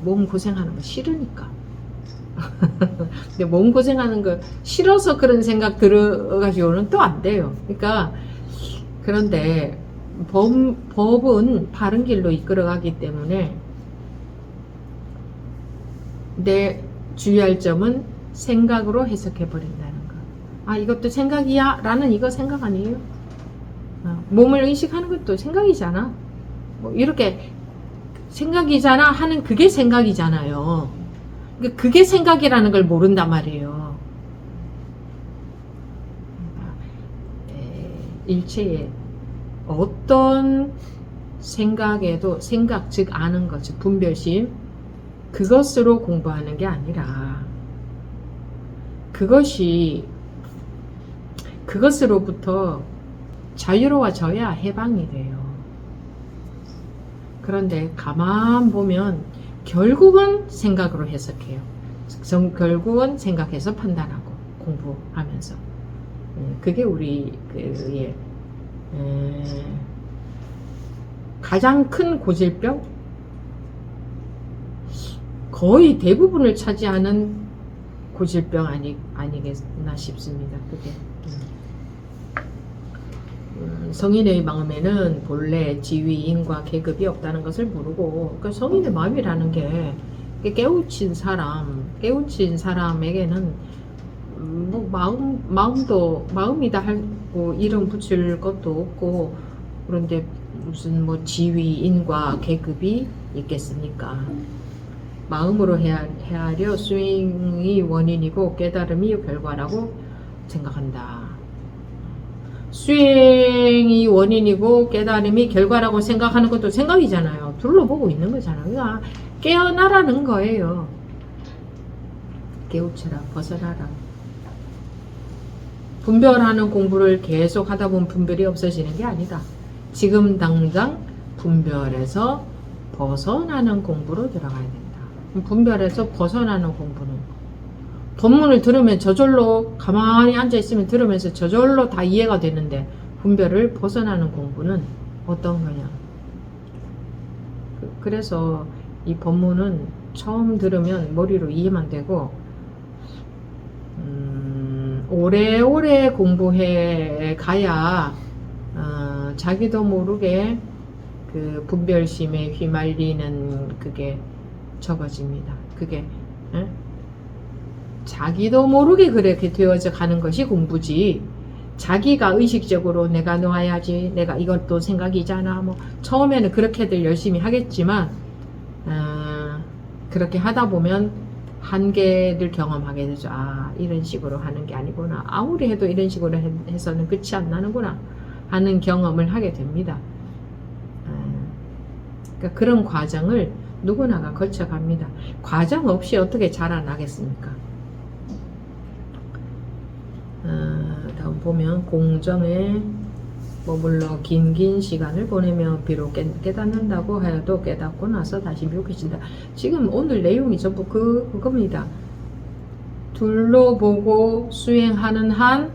몸 고생하는 거 싫으니까. 근데 몸 고생하는 거 싫어서 그런 생각 들어가지고는 또 안 돼요. 그러니까, 그런데 법은 바른 길로 이끌어가기 때문에 내 주의할 점은 생각으로 해석해 버린다는 거. 이것도 생각이야 라는 이거 생각 아니에요? 몸을 의식하는 것도 생각이잖아. 이렇게 생각이잖아 하는 그게 생각이잖아요. 그게 생각이라는 걸 모른단 말이에요. 일체의 어떤 생각에도 생각 즉 아는 것, 즉 분별심, 그것으로 공부하는 게 아니라 그것으로부터 자유로워져야 해방이 돼요. 그런데 가만 보면 결국은 생각으로 해석해요. 결국은 생각해서 판단하고 공부하면서. 그게 우리 가장 큰 고질병? 거의 대부분을 차지하는 고질병 아니겠나 싶습니다. 그게. 성인의 마음에는 본래 지위, 인과, 계급이 없다는 것을 모르고, 그러니까 성인의 마음이라는 게 깨우친 사람에게는 마음이다 하고 이름 붙일 것도 없고, 그런데 무슨 지위, 인과, 계급이 있겠습니까? 마음으로 헤아려 수행이 원인이고 깨달음이 결과라고 생각한다. 수행이 원인이고 깨달음이 결과라고 생각하는 것도 생각이잖아요. 둘러보고 있는 거잖아요. 그러니까 깨어나라는 거예요. 깨우쳐라, 벗어나라. 분별하는 공부를 계속 하다 보면 분별이 없어지는 게 아니다. 지금 당장 분별에서 벗어나는 공부로 들어가야 된다. 분별에서 벗어나는 공부는 법문을 들으면 저절로 가만히 앉아있으면 들으면서 저절로 다 이해가 되는데, 분별을 벗어나는 공부는 어떤 거냐. 그래서 이 법문은 처음 들으면 머리로 이해만 되고, 오래오래 공부해 가야 자기도 모르게 그 분별심에 휘말리는 그게 적어집니다. 그게 자기도 모르게 그렇게 되어져 가는 것이 공부지, 자기가 의식적으로 내가 놓아야지, 내가 이것도 생각이잖아, 처음에는 그렇게들 열심히 하겠지만 그렇게 하다 보면 한계를 경험하게 되죠. 이런 식으로 하는 게 아니구나, 아무리 해도 이런 식으로 해서는 끝이 안 나는구나 하는 경험을 하게 됩니다. 그러니까 그런 과정을 누구나가 거쳐갑니다. 과정 없이 어떻게 자라나겠습니까? 다음 보면 공정에 머물러 긴 시간을 보내며 비록 깨닫는다고 하여도 깨닫고 나서 다시 미혹해진다. 지금 오늘 내용이 전부 그겁니다. 둘러보고 수행하는 한,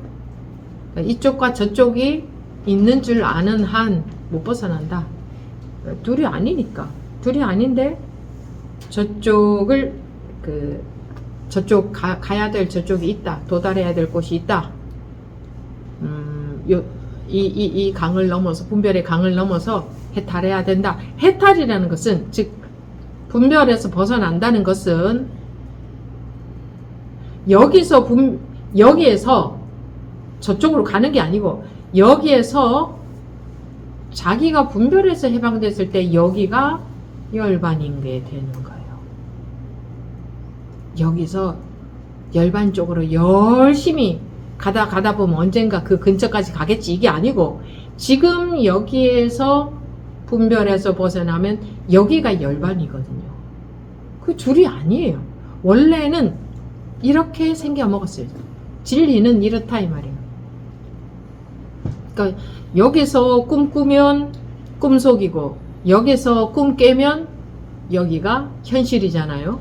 이쪽과 저쪽이 있는 줄 아는 한 못 벗어난다. 둘이 아니니까. 둘이 아닌데 저쪽을 저쪽 가야 될 저쪽이 있다. 도달해야 될 곳이 있다. 이 강을 넘어서, 분별의 강을 넘어서 해탈해야 된다. 해탈이라는 것은, 즉 분별에서 벗어난다는 것은 여기에서 저쪽으로 가는 게 아니고, 여기에서 자기가 분별에서 해방됐을 때 여기가 열반인 게 되는 거예요. 여기서 열반 쪽으로 열심히 가다 보면 언젠가 그 근처까지 가겠지, 이게 아니고, 지금 여기에서 분별에서 벗어나면 여기가 열반이거든요. 그 줄이 아니에요. 원래는 이렇게 생겨 먹었어요. 진리는 이렇다 이 말이에요. 그러니까 여기서 꿈 꾸면 꿈속이고 여기서 꿈 깨면 여기가 현실이잖아요.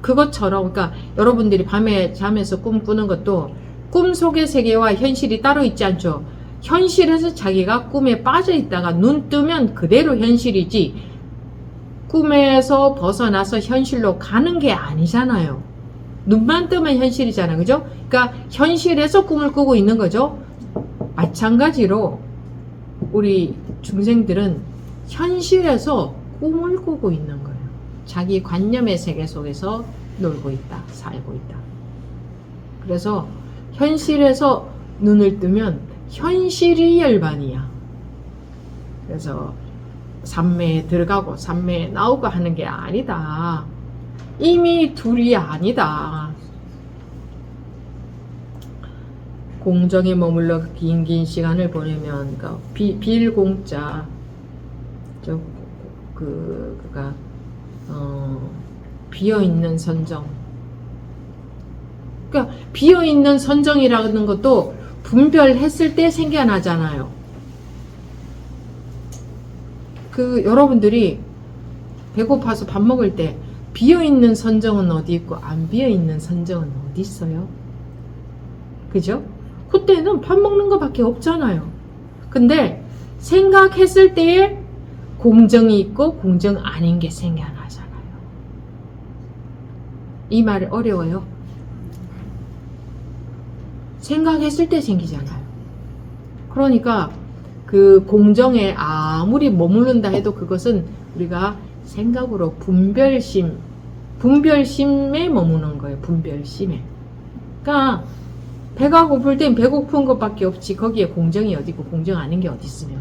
그것처럼 그러니까 여러분들이 밤에 잠에서 꿈 꾸는 것도 꿈속의 세계와 현실이 따로 있지 않죠. 현실에서 자기가 꿈에 빠져 있다가 눈 뜨면 그대로 현실이지 꿈에서 벗어나서 현실로 가는 게 아니잖아요. 눈만 뜨면 현실이잖아요. 그죠? 그러니까 현실에서 꿈을 꾸고 있는 거죠. 마찬가지로 우리 중생들은 현실에서 꿈을 꾸고 있는 거예요. 자기 관념의 세계 속에서 놀고 있다, 살고 있다. 그래서 현실에서 눈을 뜨면 현실이 열반이야. 그래서 삼매에 들어가고 삼매에 나오고 하는 게 아니다. 이미 둘이 아니다. 공정에 머물러 긴 시간을 보내면 그러니까 빌공자 그가 비어있는 선정. 그러니까 비어있는 선정이라는 것도 분별했을 때 생겨나잖아요. 그 여러분들이 배고파서 밥 먹을 때 비어있는 선정은 어디 있고 안 비어있는 선정은 어디 있어요? 그죠? 그때는 밥 먹는 것밖에 없잖아요. 근데 생각했을 때에 공정이 있고 공정 아닌 게 생겨나잖아요. 이 말이 어려워요. 생각했을 때 생기잖아요. 그러니까 그 공정에 아무리 머무른다 해도 그것은 우리가 생각으로 분별심에 머무는 거예요. 분별심에. 그러니까 배가 고플 땐 배고픈 것밖에 없지 거기에 공정이 어디고 공정 아닌 게 어디 있으며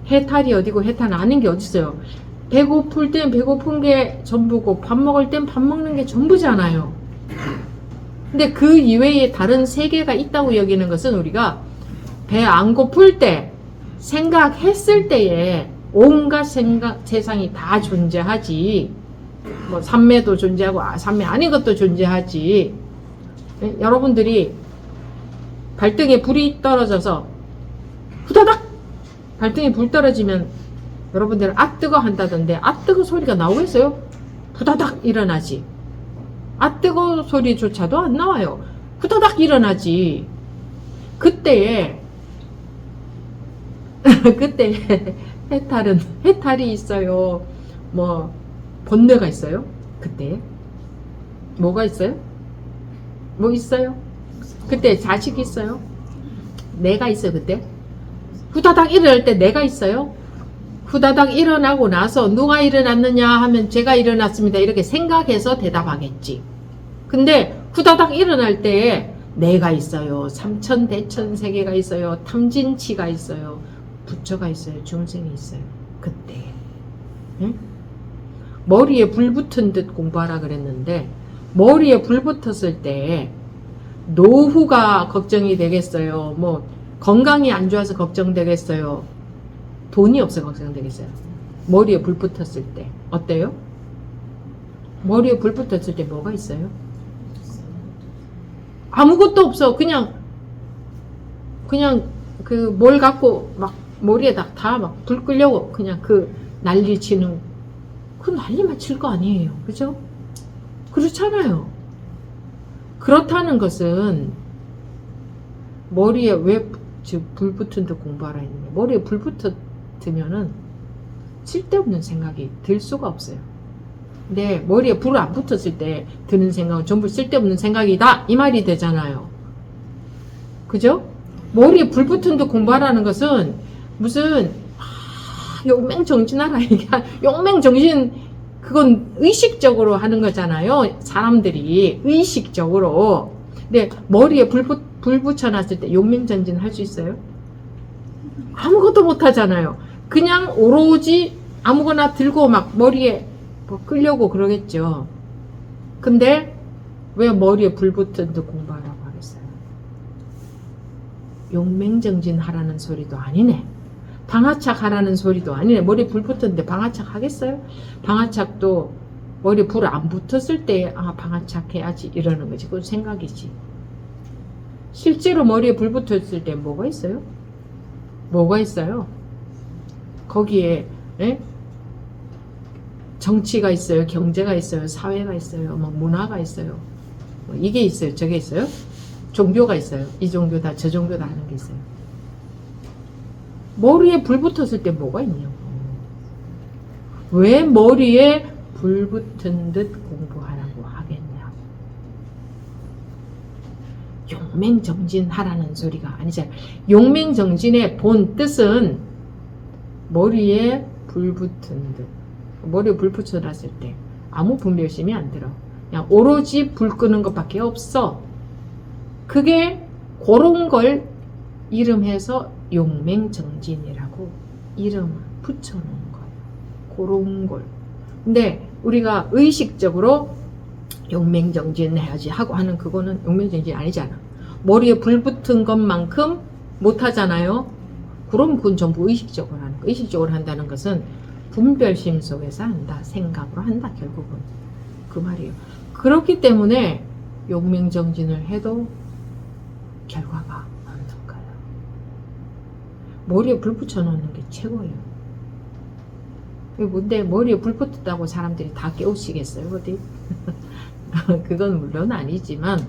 해탈이 어디고 해탈 아닌 게 어디 있어요. 배고플 땐 배고픈 게 전부고 밥 먹을 땐 밥 먹는 게 전부잖아요. 근데 그 이외에 다른 세계가 있다고 여기는 것은 우리가 배 안 고플 때 생각했을 때에 온갖 세상이 다 존재하지. 뭐 삼매도 존재하고 삼매 아닌 것도 존재하지. 여러분들이 발등에 불이 떨어져서 후다닥 발등에 불 떨어지면 여러분들은 아 뜨거 한다던데 아 뜨거 소리가 나오겠어요? 후다닥 일어나지. 아 뜨거 소리조차도 안 나와요. 후다닥 일어나지. 그때에 해탈이 있어요. 뭐 번뇌가 있어요. 그때 뭐가 있어요? 뭐 있어요? 그때 자식이 있어요? 내가 있어요. 그때 후다닥 일어날 때 내가 있어요? 후다닥 일어나고 나서 누가 일어났느냐 하면 제가 일어났습니다. 이렇게 생각해서 대답하겠지. 근데 후다닥 일어날 때에 내가 있어요. 삼천 대천 세계가 있어요. 탐진치가 있어요. 부처가 있어요. 중생이 있어요. 그때 응? 머리에 불 붙은 듯 공부하라 그랬는데 머리에 불 붙었을 때 노후가 걱정이 되겠어요. 뭐 건강이 안 좋아서 걱정되겠어요. 돈이 없어 걱정되겠어요. 머리에 불 붙었을 때 어때요? 머리에 불 붙었을 때 뭐가 있어요? 아무것도 없어. 그냥 그 뭘 갖고 막 머리에다 다 막 불 끄려고 그냥 그 난리 치는 그 난리만 칠 거 아니에요. 그죠? 그렇잖아요. 그렇다는 것은 머리에 왜 불 붙은 듯 공부하라 했는데 머리에 불 붙으면은 쓸데없는 생각이 들 수가 없어요. 근데 머리에 불 안 붙었을 때 드는 생각은 전부 쓸데없는 생각이다 이 말이 되잖아요. 그죠? 머리에 불 붙은 듯 공부하라는 것은 무슨 용맹정진하라 이게 용맹정진 그건 의식적으로 하는 거잖아요. 사람들이 의식적으로. 근데 머리에 불 붙여놨을 때 용맹전진 할 수 있어요? 아무것도 못 하잖아요. 그냥 오로지 아무거나 들고 막 머리에 뭐 끌려고 그러겠죠. 근데 왜 머리에 불 붙은 듯 공부하라고 하겠어요? 용맹정진 하라는 소리도 아니네. 방아착 하라는 소리도 아니네. 머리에 불 붙었는데 방아착 하겠어요? 방아착도 머리에 불 안 붙었을 때 방아착해야지 이러는 거지. 그건 생각이지. 실제로 머리에 불 붙었을 때 뭐가 있어요? 뭐가 있어요? 거기에 정치가 있어요, 경제가 있어요, 사회가 있어요, 뭐 문화가 있어요, 뭐 이게 있어요, 저게 있어요, 종교가 있어요. 이 종교다 저 종교다 하는 게 있어요. 머리에 불 붙었을 때 뭐가 있냐고. 왜 머리에 불 붙은 듯 공부하라고 하겠냐고. 용맹정진하라는 소리가 아니잖아요. 용맹정진의 본 뜻은 머리에 불 붙은 듯. 머리에 불 붙여놨을 때 아무 분별심이 안 들어. 그냥 오로지 불 끄는 것밖에 없어. 그게 그런 걸 이름해서 용맹정진이라고 이름을 붙여놓은 거예요. 그런 걸. 근데 우리가 의식적으로 용맹정진 해야지 하고 하는 그거는 용맹정진이 아니잖아. 머리에 불 붙은 것만큼 못하잖아요. 그럼 그건 전부 의식적으로 하는 거. 의식적으로 한다는 것은 분별심 속에서 한다. 생각으로 한다. 결국은. 그 말이에요. 그렇기 때문에 용맹정진을 해도 결과가 없는 거예요. 머리에 불 붙여놓는 게 최고예요. 근데 머리에 불 붙었다고 사람들이 다 깨우치겠어요? 어디? 그건 물론 아니지만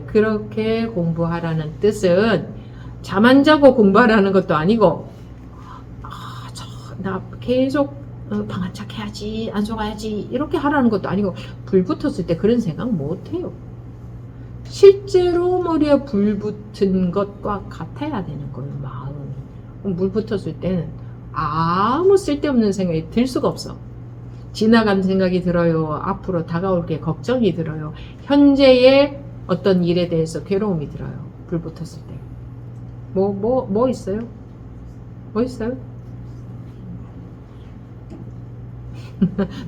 그렇게 공부하라는 뜻은 잠 안 자고 공부하라는 것도 아니고 나 계속 방아착해야지 안 속아야지 이렇게 하라는 것도 아니고 불 붙었을 때 그런 생각 못해요. 실제로 머리에 불 붙은 것과 같아야 되는 거예요. 마음이. 불 붙었을 때는 아무 쓸데없는 생각이 들 수가 없어. 지나간 생각이 들어요. 앞으로 다가올 게 걱정이 들어요. 현재의 어떤 일에 대해서 괴로움이 들어요. 불 붙었을 때. 뭐 있어요? 뭐 있어요?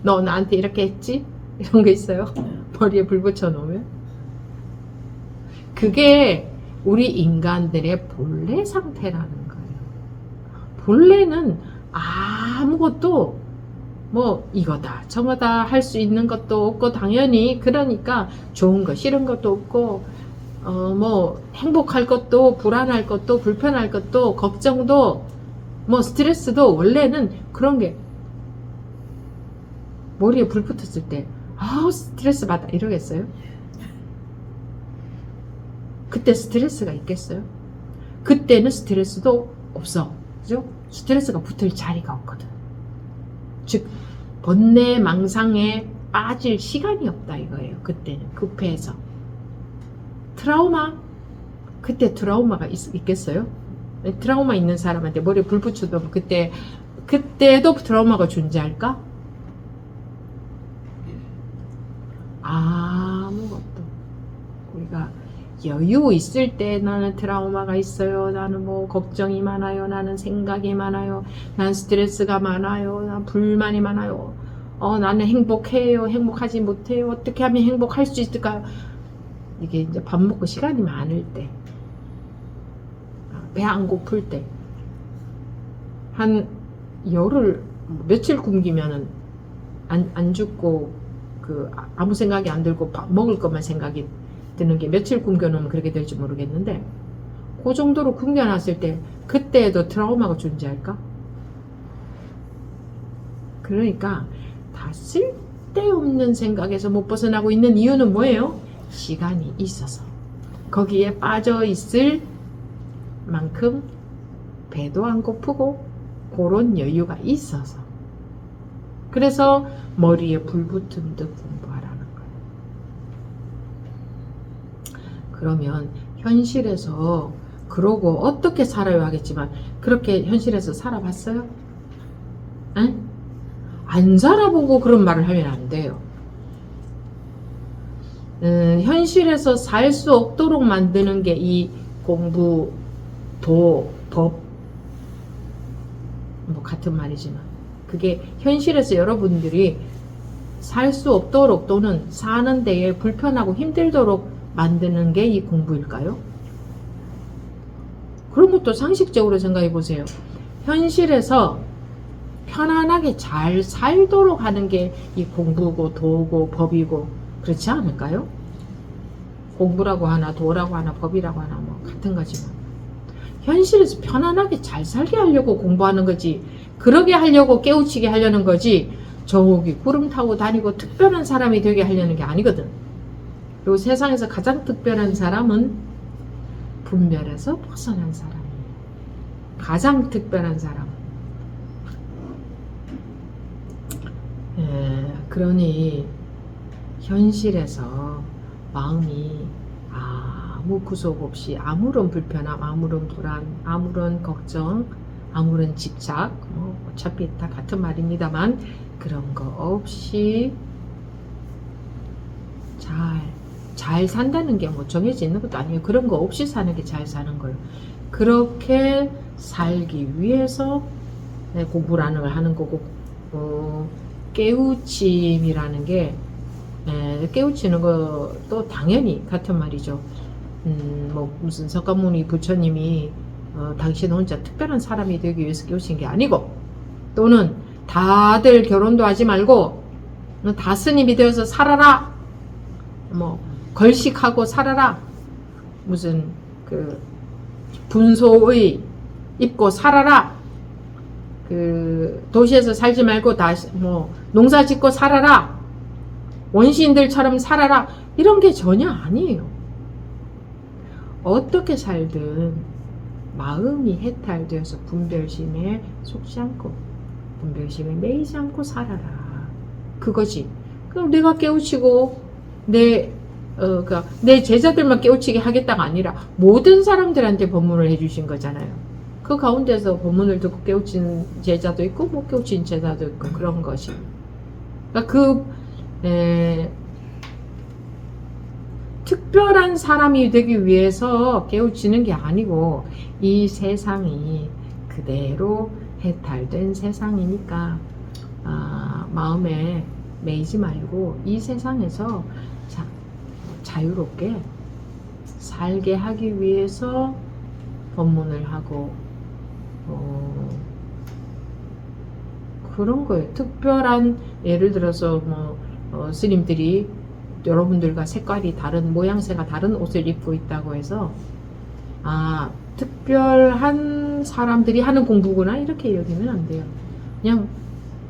너 나한테 이렇게 했지? 이런 거 있어요? 머리에 불 붙여 놓으면? 그게 우리 인간들의 본래 상태라는 거예요. 본래는 아무것도 뭐 이거다 저거다 할 수 있는 것도 없고 당연히 그러니까 좋은 거 싫은 것도 없고 뭐 행복할 것도 불안할 것도 불편할 것도 걱정도 뭐 스트레스도 원래는 그런 게 머리에 불 붙었을 때 스트레스 받아 이러겠어요? 그때 스트레스가 있겠어요? 그때는 스트레스도 없어. 그죠? 스트레스가 붙을 자리가 없거든. 즉 번뇌 망상에 빠질 시간이 없다 이거예요. 그때는 급해서. 트라우마? 그때 트라우마가 있겠어요? 트라우마 있는 사람한테 머리에 불 붙여도 그때도 트라우마가 존재할까? 아무것도. 우리가 여유 있을 때 나는 트라우마가 있어요. 나는 뭐 걱정이 많아요. 나는 생각이 많아요. 난 스트레스가 많아요. 난 불만이 많아요. 나는 행복해요. 행복하지 못해요. 어떻게 하면 행복할 수 있을까요? 이게 이제 밥 먹고 시간이 많을 때, 배 안 고플 때, 한 열흘 며칠 굶기면은 안 죽고 아무 생각이 안 들고 먹을 것만 생각이 드는 게 며칠 굶겨놓으면 그렇게 될지 모르겠는데 그 정도로 굶겨놨을 때 그때에도 트라우마가 존재할까? 그러니까 다 쓸데없는 생각에서 못 벗어나고 있는 이유는 뭐예요? 시간이 있어서 거기에 빠져 있을 만큼 배도 안 고프고 그런 여유가 있어서 그래서 머리에 불 붙은 듯 공부하라는 거예요. 그러면 현실에서 그러고 어떻게 살아요 하겠지만 그렇게 현실에서 살아봤어요? 에? 안 살아보고 그런 말을 하면 안 돼요. 현실에서 살 수 없도록 만드는 게 이 공부, 법, 뭐 같은 말이지만 그게 현실에서 여러분들이 살 수 없도록 또는 사는 데에 불편하고 힘들도록 만드는 게 이 공부일까요? 그런 것도 상식적으로 생각해 보세요. 현실에서 편안하게 잘 살도록 하는 게 이 공부고 도고 법이고 그렇지 않을까요? 공부라고 하나 도라고 하나 법이라고 하나 뭐 같은 거지만 현실에서 편안하게 잘 살게 하려고 공부하는 거지 그러게 하려고 깨우치게 하려는 거지 저기 구름 타고 다니고 특별한 사람이 되게 하려는 게 아니거든. 그리고 세상에서 가장 특별한 사람은 분별에서 벗어난 사람이에요. 가장 특별한 사람. 그러니 현실에서 마음이 아무 구속 없이 아무런 불편함, 아무런 불안, 아무런 걱정, 아무런 집착, 어차피 다 같은 말입니다만 그런 거 없이 잘 산다는 게 뭐 정해져 있는 것도 아니에요. 그런 거 없이 사는 게 잘 사는 거예요. 그렇게 살기 위해서 공부라는 걸 하는 거고 깨우침이라는 게 깨우치는 것도 당연히 같은 말이죠. 뭐 무슨 석가모니 부처님이 당신 혼자 특별한 사람이 되기 위해서 깨우친 게 아니고 또는 다들 결혼도 하지 말고 너 다 스님이 되어서 살아라 뭐 걸식하고 살아라 무슨 그 분소의 입고 살아라 그 도시에서 살지 말고 다시 뭐 농사 짓고 살아라 원시인들처럼 살아라 이런 게 전혀 아니에요. 어떻게 살든 마음이 해탈되어서 분별심에 속지 않고 분별심에 매이지 않고 살아라 그거지. 그럼 내가 깨우치고 내 제자들만 깨우치게 하겠다가 아니라 모든 사람들한테 법문을 해주신 거잖아요. 그 가운데서 법문을 듣고 깨우친 제자도 있고 못 깨우친 제자도 있고 그런 것이. 그러니까 특별한 사람이 되기 위해서 깨우치는 게 아니고 이 세상이 그대로 해탈된 세상이니까 마음에 매이지 말고 이 세상에서 자유롭게 살게 하기 위해서 법문을 하고 그런 거예요. 특별한 예를 들어서 스님들이 여러분들과 색깔이 다른 모양새가 다른 옷을 입고 있다고 해서 특별한 사람들이 하는 공부구나 이렇게 여기면 안 돼요. 그냥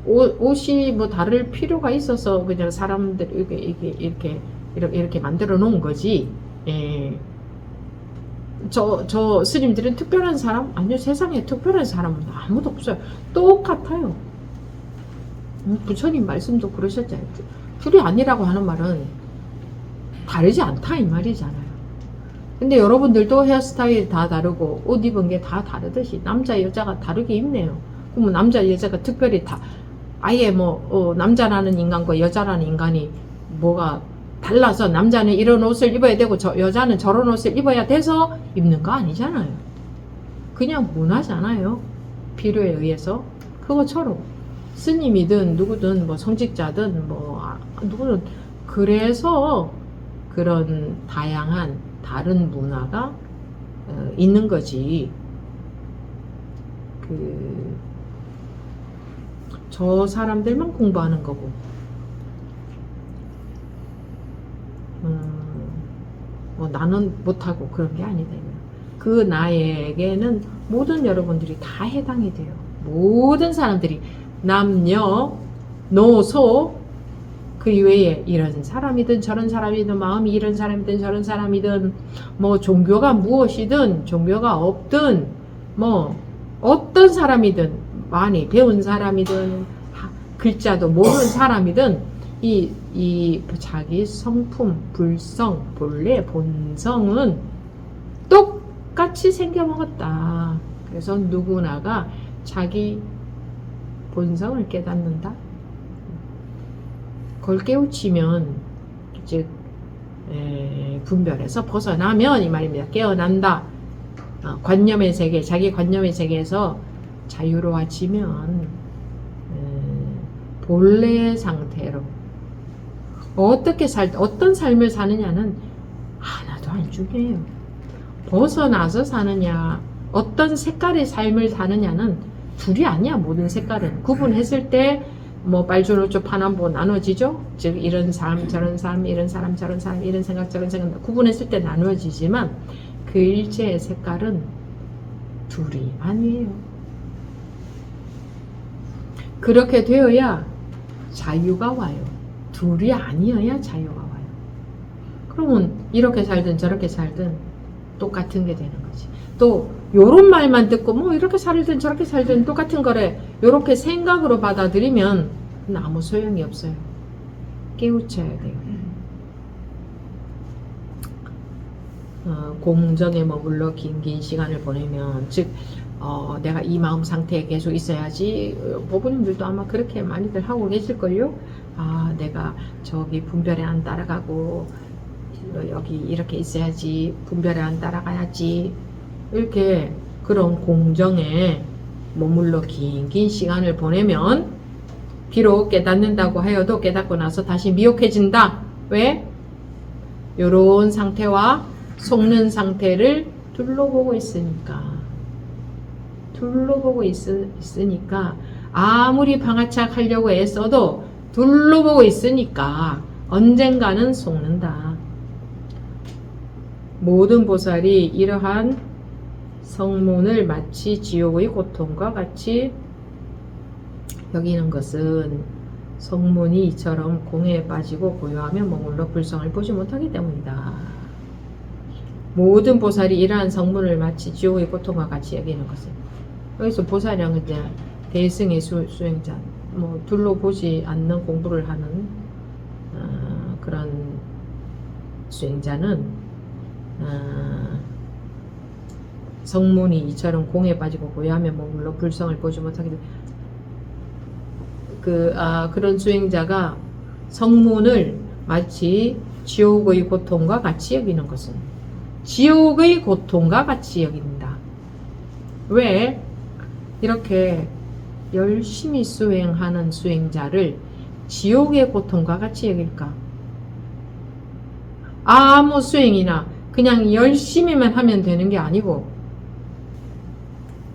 옷이 뭐 다를 필요가 있어서 그냥 사람들 이렇게 만들어 놓은 거지. 예. 저 스님들은 특별한 사람? 아니요, 세상에 특별한 사람은 아무도 없어요. 똑같아요. 부처님 말씀도 그러셨잖아요. 둘이 아니라고 하는 말은 다르지 않다 이 말이잖아요. 근데 여러분들도 헤어스타일이 다 다르고 옷 입은 게 다 다르듯이 남자 여자가 다르게 입네요. 그러면 남자 여자가 특별히 다 아예 남자라는 인간과 여자라는 인간이 뭐가 달라서 남자는 이런 옷을 입어야 되고 여자는 저런 옷을 입어야 돼서 입는 거 아니잖아요. 그냥 문화잖아요. 필요에 의해서. 그것처럼 스님이든 누구든 성직자든 누구든 그래서 그런 다양한 다른 문화가 있는 거지. 저 사람들만 공부하는 거고 나는 못하고 그런 게 아니다. 그 나에게는 모든 여러분들이 다 해당이 돼요. 모든 사람들이 남녀 노소 그 이외에 이런 사람이든 저런 사람이든 마음이 이런 사람이든 저런 사람이든 종교가 무엇이든 종교가 없든 어떤 사람이든 많이 배운 사람이든 글자도 모르는 사람이든 이 자기 성품, 불성, 본래, 본성은 똑같이 생겨먹었다. 그래서 누구나가 자기 본성을 깨닫는다. 그걸 깨우치면 즉 분별에서 벗어나면 이 말입니다. 깨어난다. 관념의 세계, 자기 관념의 세계에서 자유로워지면 본래의 상태로 어떤 삶을 사느냐는 하나도 안 중요해요. 벗어나서 사느냐, 어떤 색깔의 삶을 사느냐는 둘이 아니야. 모든 색깔은 구분했을 때 뭐 빨주노초 파남보 나눠지죠. 즉 이런 사람 저런 사람 이런 사람 저런 사람 이런 생각 저런 생각 구분했을 때 나누어지지만 그 일체의 색깔은 둘이 아니에요. 그렇게 되어야 자유가 와요. 둘이 아니어야 자유가 와요. 그러면 이렇게 살든 저렇게 살든 똑같은 게 되는 거지. 또 요런 말만 듣고 뭐 이렇게 살든 저렇게 살든 똑같은 거래 요렇게 생각으로 받아들이면 아무 소용이 없어요. 깨우쳐야 돼요. 공정에 머물러 긴 시간을 보내면 즉 내가 이 마음 상태에 계속 있어야지. 부부님들도 아마 그렇게 많이들 하고 계실걸요. 내가 저기 분별에 안 따라가고 여기 이렇게 있어야지. 분별에 안 따라가야지. 이렇게 그런 공정에 머물러 긴 시간을 보내면 비록 깨닫는다고 하여도 깨닫고 나서 다시 미혹해진다. 왜? 요런 상태와 속는 상태를 둘러보고 있으니까. 둘러보고 있으니까 아무리 방아착 하려고 애써도 둘러보고 있으니까 언젠가는 속는다. 모든 보살이 이러한 성문을 마치 지옥의 고통과 같이 여기는 것은 성문이 이처럼 공해에 빠지고 고요하며 머물러 불성을 보지 못하기 때문이다. 모든 보살이 이러한 성문을 마치 지옥의 고통과 같이 여기는 것은 여기서 보살이란 이제 대승의 수행자, 뭐 둘러보지 않는 공부를 하는 그런 수행자는 성문이 이처럼 공에 빠지고 고요하며 머물러 불성을 보지 못하게 돼. 그런 수행자가 성문을 마치 지옥의 고통과 같이 여기는 것은 지옥의 고통과 같이 여긴다. 왜 이렇게 열심히 수행하는 수행자를 지옥의 고통과 같이 여길까? 아무 수행이나 그냥 열심히만 하면 되는 게 아니고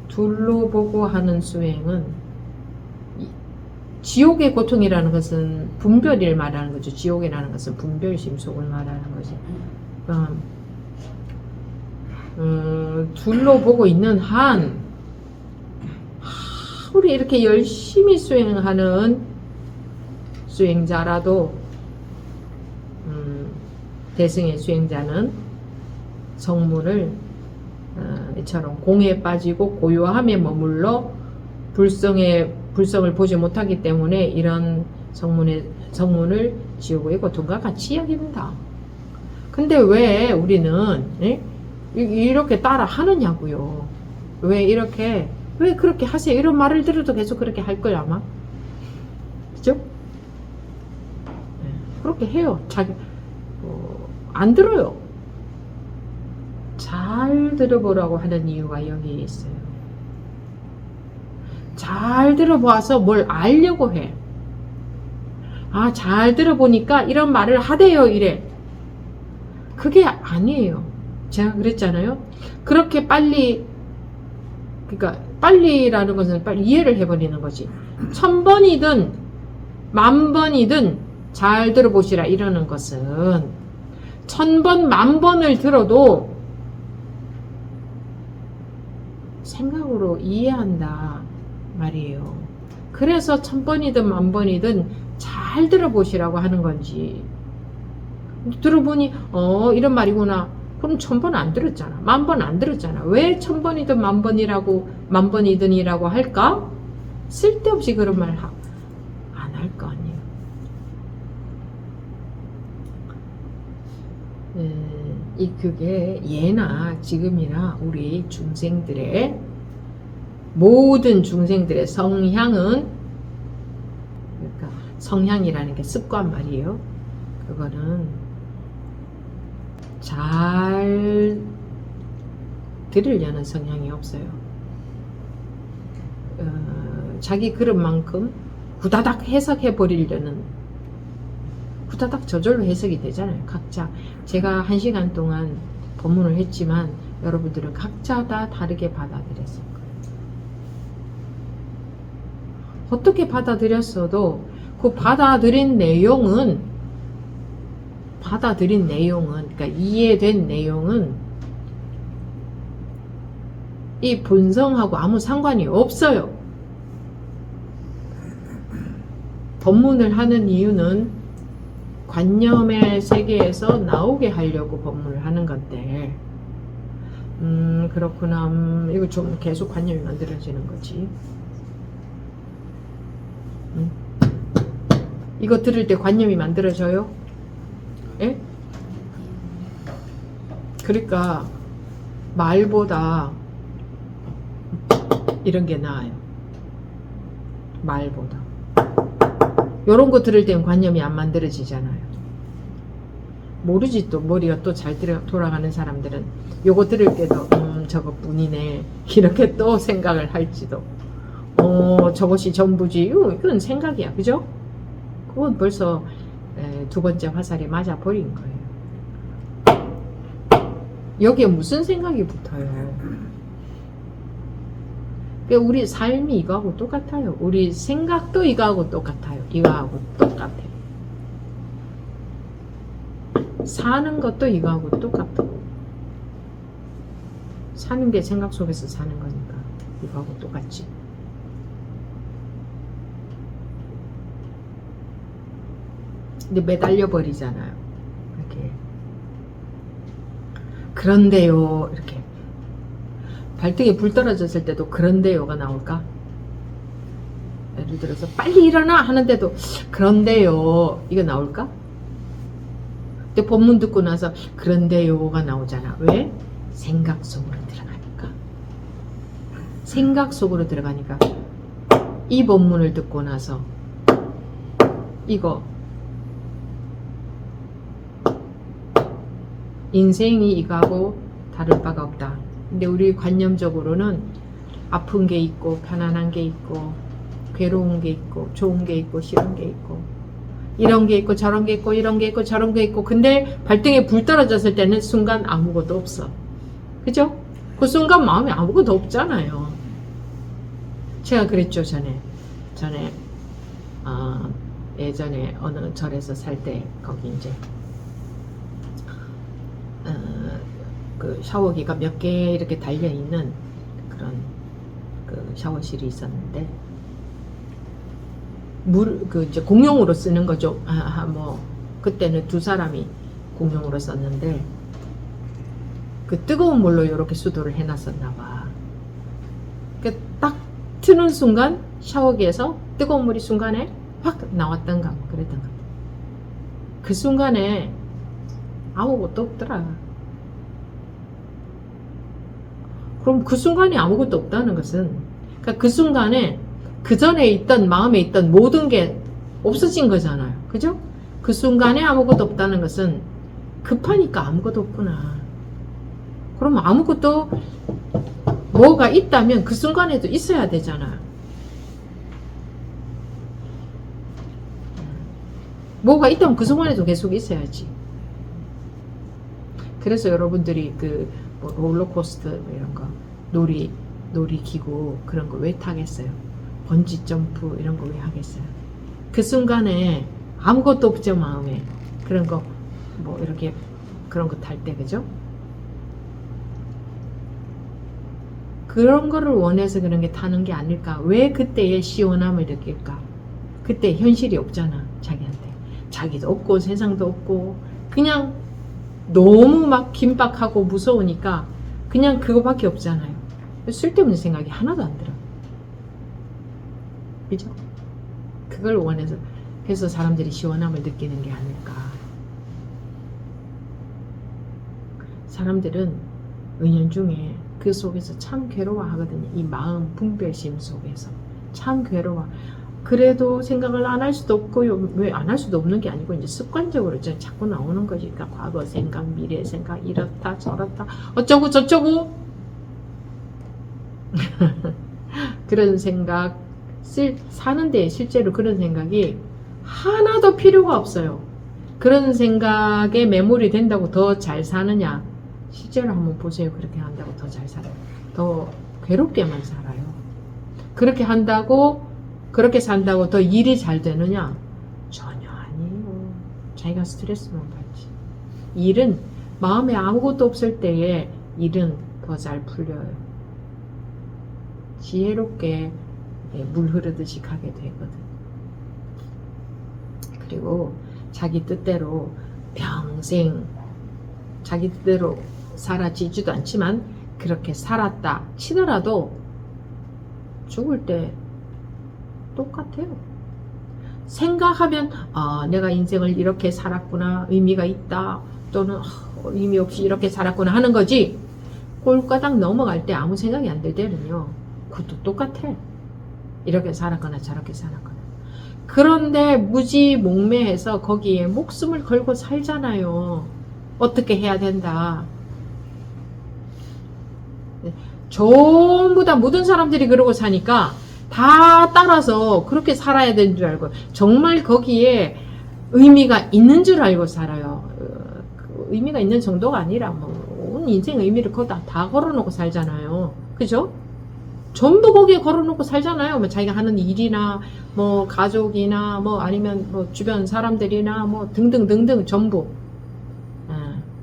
둘러보고 하는 수행은 지옥의 고통이라는 것은 분별을 말하는 거죠. 지옥이라는 것은 분별 심속을 말하는 거지. 둘러보고 있는 한 아무리 이렇게 열심히 수행하는 수행자라도 대승의 수행자는 성문을 이처럼 공에 빠지고 고요함에 머물러 불성을 보지 못하기 때문에 이런 성문을 지옥의 고통과 같이 여긴다. 근데 왜 우리는 이렇게 따라 하느냐고요. 왜 그렇게 하세요? 이런 말을 들어도 계속 그렇게 할 거야 아마. 그죠? 그렇게 해요. 안 들어요. 잘 들어보라고 하는 이유가 여기에 있어요. 잘 들어봐서 뭘 알려고 해. 잘 들어보니까 이런 말을 하대요 이래. 그게 아니에요. 제가 그랬잖아요. 그렇게 그러니까 빨리라는 것은 빨리 이해를 해버리는 거지. 1000번이든 10,000번이든 잘 들어보시라 이러는 것은 1000번 10,000번을 들어도 생각으로 이해한다 말이에요. 그래서 1000번이든 10,000번이든 잘 들어보시라고 하는 건지. 들어보니 이런 말이구나. 그럼 1000번 안 들었잖아. 10,000번 안 들었잖아. 왜 1000번이든 10,000번이든이라고 할까? 쓸데없이 그런 말 안 할 거 아니에요. 그게 예나 지금이나 우리 중생들의 모든 중생들의 성향은, 그러니까 성향이라는 게 습관 말이에요. 그거는 잘 들으려는 성향이 없어요. 자기 그릇만큼 후다닥 해석해 버리려는, 후다닥 저절로 해석이 되잖아요. 각자. 제가 1시간 동안 법문을 했지만 여러분들은 각자 다 다르게 받아들였을 거예요. 어떻게 받아들였어도 그 받아들인 내용은 그러니까 이해된 내용은 이 본성하고 아무 상관이 없어요. 법문을 하는 이유는 관념의 세계에서 나오게 하려고 법문을 하는 건데, 그렇구나. 이거 좀 계속 관념이 만들어지는 거지. 이거 들을 때 관념이 만들어져요? 예? 그러니까 말보다 이런 게 나아요. 말보다. 요런 거 들을 때는 관념이 안 만들어지잖아요. 모르지, 또 머리가 또 잘 돌아가는 사람들은 요거 들을 때도 저것뿐이네 이렇게 또 생각을 할지도, 저것이 전부지. 이건 생각이야, 그죠? 그건 벌써 두 번째 화살이 맞아 버린 거예요. 여기에 무슨 생각이 붙어요? 그러니까 우리 삶이 이거하고 똑같아요. 우리 생각도 이거하고 똑같아요. 이거하고 똑같아요. 사는 것도 이거하고 똑같고, 사는 게 생각 속에서 사는 거니까 이거하고 똑같지. 근데 매달려 버리잖아요. 이렇게. 그런데요, 이렇게 발등에 불 떨어졌을 때도 그런데요가 나올까? 예를 들어서 빨리 일어나 하는데도 그런데요 이거 나올까? 근데 법문 듣고 나서 그런데요가 나오잖아. 왜? 생각 속으로 들어가니까. 생각 속으로 들어가니까. 이 법문을 듣고 나서 이거 인생이 이거하고 다를 바가 없다. 근데 우리 관념적으로는 아픈 게 있고 편안한 게 있고 괴로운 게 있고 좋은 게 있고 싫은 게 있고 이런 게 있고 저런 게 있고 이런 게 있고 저런 게 있고, 근데 발등에 불 떨어졌을 때는 순간 아무것도 없어. 그죠? 그 순간 마음에 아무것도 없잖아요. 제가 그랬죠. 전에 예전에 어느 절에서 살 때 거기 이제 그 샤워기가 몇 개 이렇게 달려있는 그런 그 샤워실이 있었는데, 이제 공용으로 쓰는 거죠. 뭐, 그때는 두 사람이 공용으로 썼는데, 그 뜨거운 물로 이렇게 수도를 해놨었나봐. 딱 트는 순간 샤워기에서 뜨거운 물이 순간에 확 나왔던가, 뭐 그랬던가. 그 순간에 아무것도 없더라. 그럼 그 순간에 아무것도 없다는 것은, 그러니까 그 순간에 그 전에 있던 마음에 있던 모든 게 없어진 거잖아요. 그죠? 그 순간에 아무것도 없다는 것은 급하니까 아무것도 없구나. 그럼 아무것도 뭐가 있다면 그 순간에도 있어야 되잖아요. 뭐가 있다면 그 순간에도 계속 있어야지. 그래서 여러분들이 뭐 롤러코스터 이런 거, 놀이기구 그런 거 왜 타겠어요? 번지 점프 이런 거 왜 하겠어요? 그 순간에 아무것도 없죠, 마음에. 그런 거 뭐 이렇게 그런 거 탈 때, 그죠? 그런 거를 원해서 그런 게 타는 게 아닐까? 왜 그때의 시원함을 느낄까? 그때 현실이 없잖아, 자기한테. 자기도 없고 세상도 없고 그냥 너무 막 긴박하고 무서우니까 그냥 그거밖에 없잖아요. 쓸데없는 생각이 하나도 안 들어. 그죠? 그걸 원해서, 그래서 사람들이 시원함을 느끼는 게 아닐까. 사람들은 은연중에 그 속에서 참 괴로워하거든요. 이 마음 분별심 속에서 참 괴로워. 그래도 생각을 안 할 수도 없고, 왜 안 할 수도 없는 게 아니고 이제 습관적으로 이제 자꾸 나오는 거지. 그러니까 과거 생각, 미래 생각, 이렇다 저렇다 어쩌고 저쩌고 그런 생각, 사는데 실제로 그런 생각이 하나도 필요가 없어요. 그런 생각에 매몰이 된다고 더 잘 사느냐? 실제로 한번 보세요. 그렇게 한다고 더 잘 살아요. 더 괴롭게만 살아요. 그렇게 한다고 그렇게 산다고 더 일이 잘 되느냐? 전혀 아니에요. 자기가 스트레스만 받지. 일은 마음에 아무것도 없을 때에 일은 더 잘 풀려요. 지혜롭게 물 흐르듯이 가게 되거든. 그리고 자기 뜻대로 평생 자기 뜻대로 살아지지도 않지만 그렇게 살았다 치더라도 죽을 때 똑같아요. 생각하면 내가 인생을 이렇게 살았구나, 의미가 있다, 또는 의미 없이 이렇게 살았구나 하는 거지. 꼴가닥 넘어갈 때 아무 생각이 안 들 때는요, 그것도 똑같아. 이렇게 살았거나 저렇게 살았거나. 그런데 무지몽매해서 거기에 목숨을 걸고 살잖아요. 어떻게 해야 된다. 전부 다 모든 사람들이 그러고 사니까 다 따라서 그렇게 살아야 되는 줄 알고, 정말 거기에 의미가 있는 줄 알고 살아요. 의미가 있는 정도가 아니라 온 인생 의미를 거기다 다 걸어놓고 살잖아요. 그죠? 전부 거기에 걸어놓고 살잖아요. 뭐 자기가 하는 일이나 뭐 가족이나 뭐 아니면 뭐 주변 사람들이나 뭐 등등등등 전부.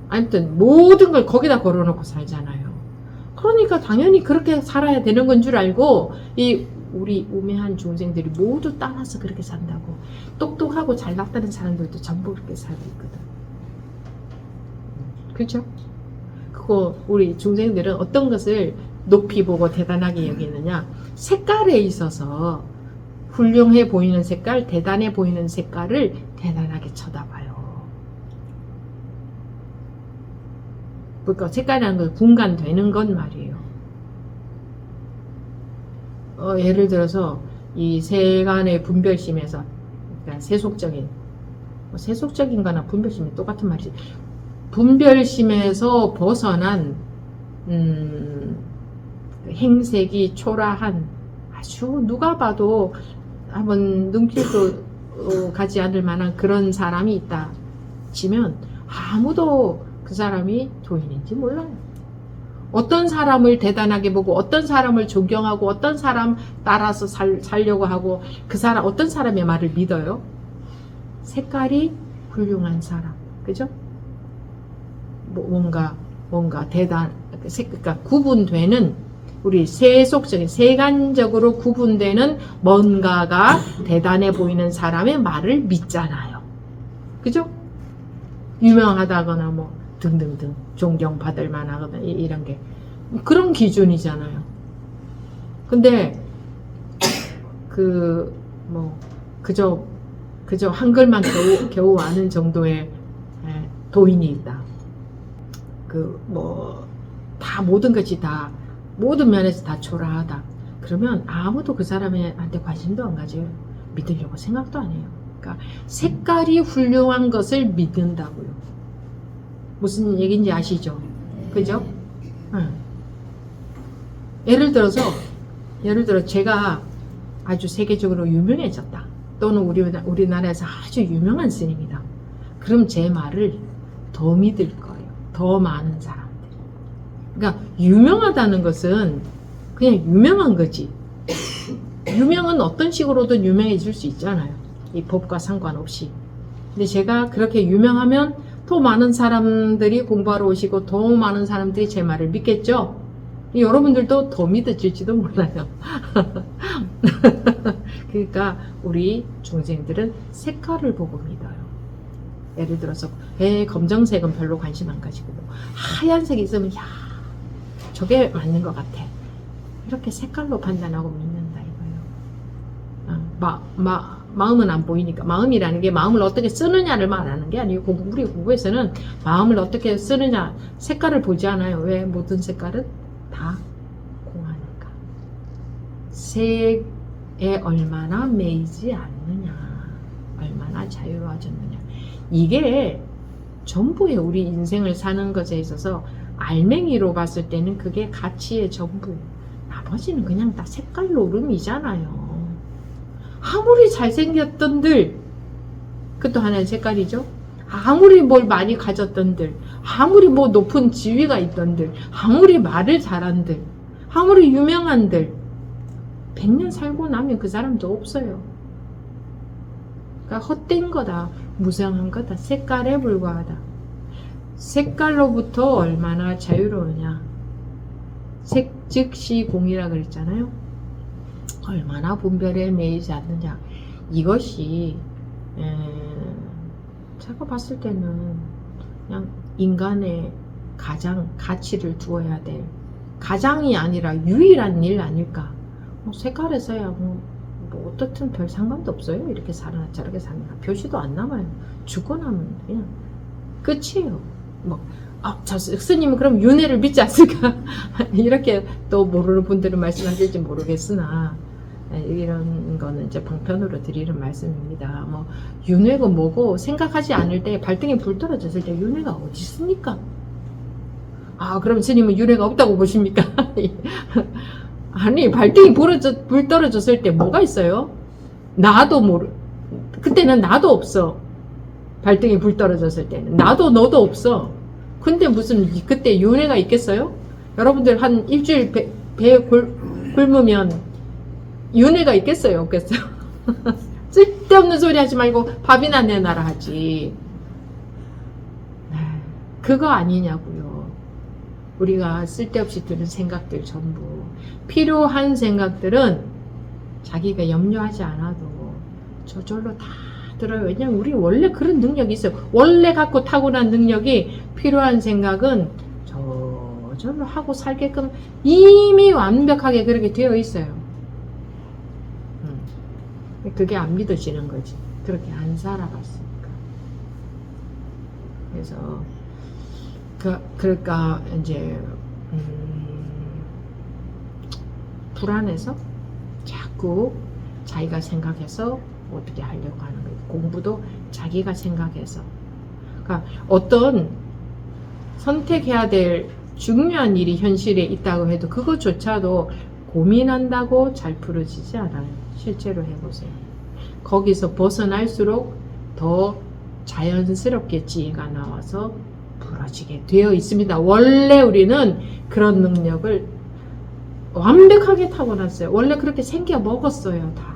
아무튼 모든 걸 거기다 걸어놓고 살잖아요. 그러니까 당연히 그렇게 살아야 되는 건 줄 알고 이 우리 우매한 중생들이 모두 따라서 그렇게 산다고. 똑똑하고 잘났다는 사람들도 전부 그렇게 살고 있거든. 그렇죠? 그거 우리 중생들은 어떤 것을 높이 보고 대단하게 여기느냐, 색깔에 있어서 훌륭해 보이는 색깔, 대단해 보이는 색깔을 대단하게 쳐다봐요. 그러니까 색깔이라는 건 분간되는 건 말이에요. 예를 들어서 이 세간의 분별심에서, 그러니까 세속적인, 세속적인 거나 분별심이 똑같은 말이지. 분별심에서 벗어난 행색이 초라한, 아주 누가 봐도 한번 눈길도 가지 않을 만한 그런 사람이 있다 치면 아무도 그 사람이 도인인지 몰라요. 어떤 사람을 대단하게 보고 어떤 사람을 존경하고 어떤 사람 따라서 살려고 하고 그 사람, 어떤 사람의 말을 믿어요? 색깔이 훌륭한 사람, 그죠? 뭔가 그러니까 구분되는, 우리 세속적인, 세간적으로 구분되는 뭔가가 대단해 보이는 사람의 말을 믿잖아요. 그죠? 유명하다거나 뭐 등등등 존경받을 만하거나 이런 게 그런 기준이잖아요. 근데 그저 한글만 겨우 아는 정도의 도인이 있다. 다 모든 것이 다 모든 면에서 다 초라하다. 그러면 아무도 그 사람한테 관심도 안 가져요. 믿으려고 생각도 안 해요. 그러니까 색깔이 훌륭한 것을 믿는다고요. 무슨 얘기인지 아시죠? 그죠? 예를 들어 제가 아주 세계적으로 유명해졌다. 또는 우리나라에서 아주 유명한 스님이다. 그럼 제 말을 더 믿을 거예요. 더 많은 사람들. 그러니까 유명하다는 것은 그냥 유명한 거지. 유명은 어떤 식으로든 유명해질 수 있잖아요. 이 법과 상관없이. 근데 제가 그렇게 유명하면 더 많은 사람들이 공부하러 오시고 더 많은 사람들이 제 말을 믿겠죠? 여러분들도 더 믿어질지도 몰라요. 그러니까 우리 중생들은 색깔을 보고 믿어요. 예를 들어서 검정색은 별로 관심 안 가지고 하얀색이 있으면 야, 저게 맞는 것 같아. 이렇게 색깔로 판단하고 믿는다 이거예요. 마음은 안 보이니까. 마음이라는 게 마음을 어떻게 쓰느냐를 말하는 게 아니고, 우리 공부에서는 마음을 어떻게 쓰느냐, 색깔을 보지 않아요. 왜? 모든 색깔은 다 공하니까. 색에 얼마나 매이지 않느냐, 얼마나 자유로워졌느냐. 이게 전부의 우리 인생을 사는 것에 있어서 알맹이로 봤을 때는 그게 가치의 전부. 나머지는 그냥 다 색깔 노름이잖아요. 아무리 잘생겼던들, 그것도 하나의 색깔이죠. 아무리 뭘 많이 가졌던들, 아무리 뭐 높은 지위가 있던들, 아무리 말을 잘한들, 아무리 유명한들, 100년 살고 나면 그 사람도 없어요. 그러니까 헛된 거다. 무상한 거다. 색깔에 불과하다. 색깔로부터 얼마나 자유로우냐. 색 즉시 공이라 그랬잖아요. 얼마나 분별에 매이지 않느냐. 이것이 제가 봤을 때는 그냥 인간의 가장 가치를 두어야 될 가장이 아니라 유일한 일 아닐까. 뭐 색깔에서야 뭐 어떻든 별 상관도 없어요. 이렇게 사나 저렇게 사나 표시도 안 남아요. 죽고 나면 그냥 끝이에요. 뭐 저 스님은 그럼 윤회를 믿지 않을까? 이렇게 또 모르는 분들은 말씀하실지 모르겠으나 이런 거는 이제 방편으로 드리는 말씀입니다. 뭐 윤회가 뭐고 생각하지 않을 때 발등에 불 떨어졌을 때 윤회가 어디 있습니까? 그럼 스님은 윤회가 없다고 보십니까? 아니 발등에 불 떨어졌을 때 뭐가 있어요? 나도 그때는 나도 없어. 발등에 불 떨어졌을 때는 나도 너도 없어. 근데 무슨 그때 윤회가 있겠어요? 여러분들 한 일주일 배 굶으면 윤회가 있겠어요? 없겠어요? 쓸데없는 소리 하지 말고 밥이나 내놔라 하지. 그거 아니냐고요. 우리가 쓸데없이 드는 생각들 전부 필요한 생각들은 자기가 염려하지 않아도 저절로 다 들어요. 왜냐면 우리 원래 그런 능력이 있어요. 원래 갖고 타고난 능력이 필요한 생각은 저절로 하고 살게끔 이미 완벽하게 그렇게 되어 있어요. 그게 안 믿어지는 거지. 그렇게 안 살아봤으니까. 그래서 그러니까 이제 불안해서 자꾸 자기가 생각해서 어떻게 하려고 하는 거예요. 공부도 자기가 생각해서. 그러니까 어떤 선택해야 될 중요한 일이 현실에 있다고 해도 그것조차도 고민한다고 잘 풀어지지 않아요. 실제로 해보세요. 거기서 벗어날수록 더 자연스럽게 지혜가 나와서 풀어지게 되어 있습니다. 원래 우리는 그런 능력을 완벽하게 타고났어요. 원래 그렇게 생겨 먹었어요. 다.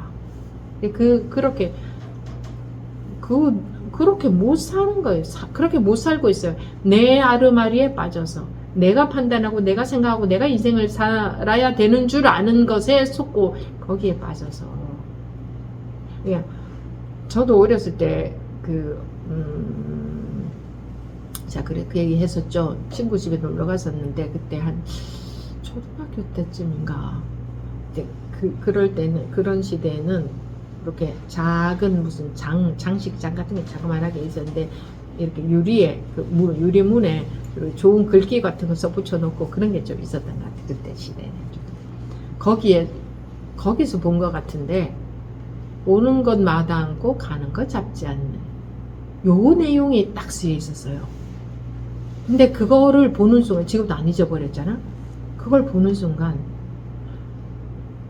그렇게 못 사는 거예요. 그렇게 못 살고 있어요. 내 아르마리에 빠져서 내가 판단하고 내가 생각하고 내가 인생을 살아야 되는 줄 아는 것에 속고 거기에 빠져서. 예, 저도 어렸을 때 그 얘기 했었죠. 친구 집에 놀러 갔었는데 그때 한 초등학교 때쯤인가. 그럴 때는 그런 시대에는 이렇게 작은 무슨 장식장 같은 게 자그만하게 있었는데 이렇게 유리에 유리문에 좋은 글귀 같은 거 써붙여 놓고 그런 게 좀 있었던 것 같아요. 그때 시대에는. 거기서 본 것 같은데 오는 것 마다않고 가는 것 잡지 않는 요 내용이 딱 쓰여 있었어요. 근데 그거를 보는 순간 지금도 안 잊어버렸잖아. 그걸 보는 순간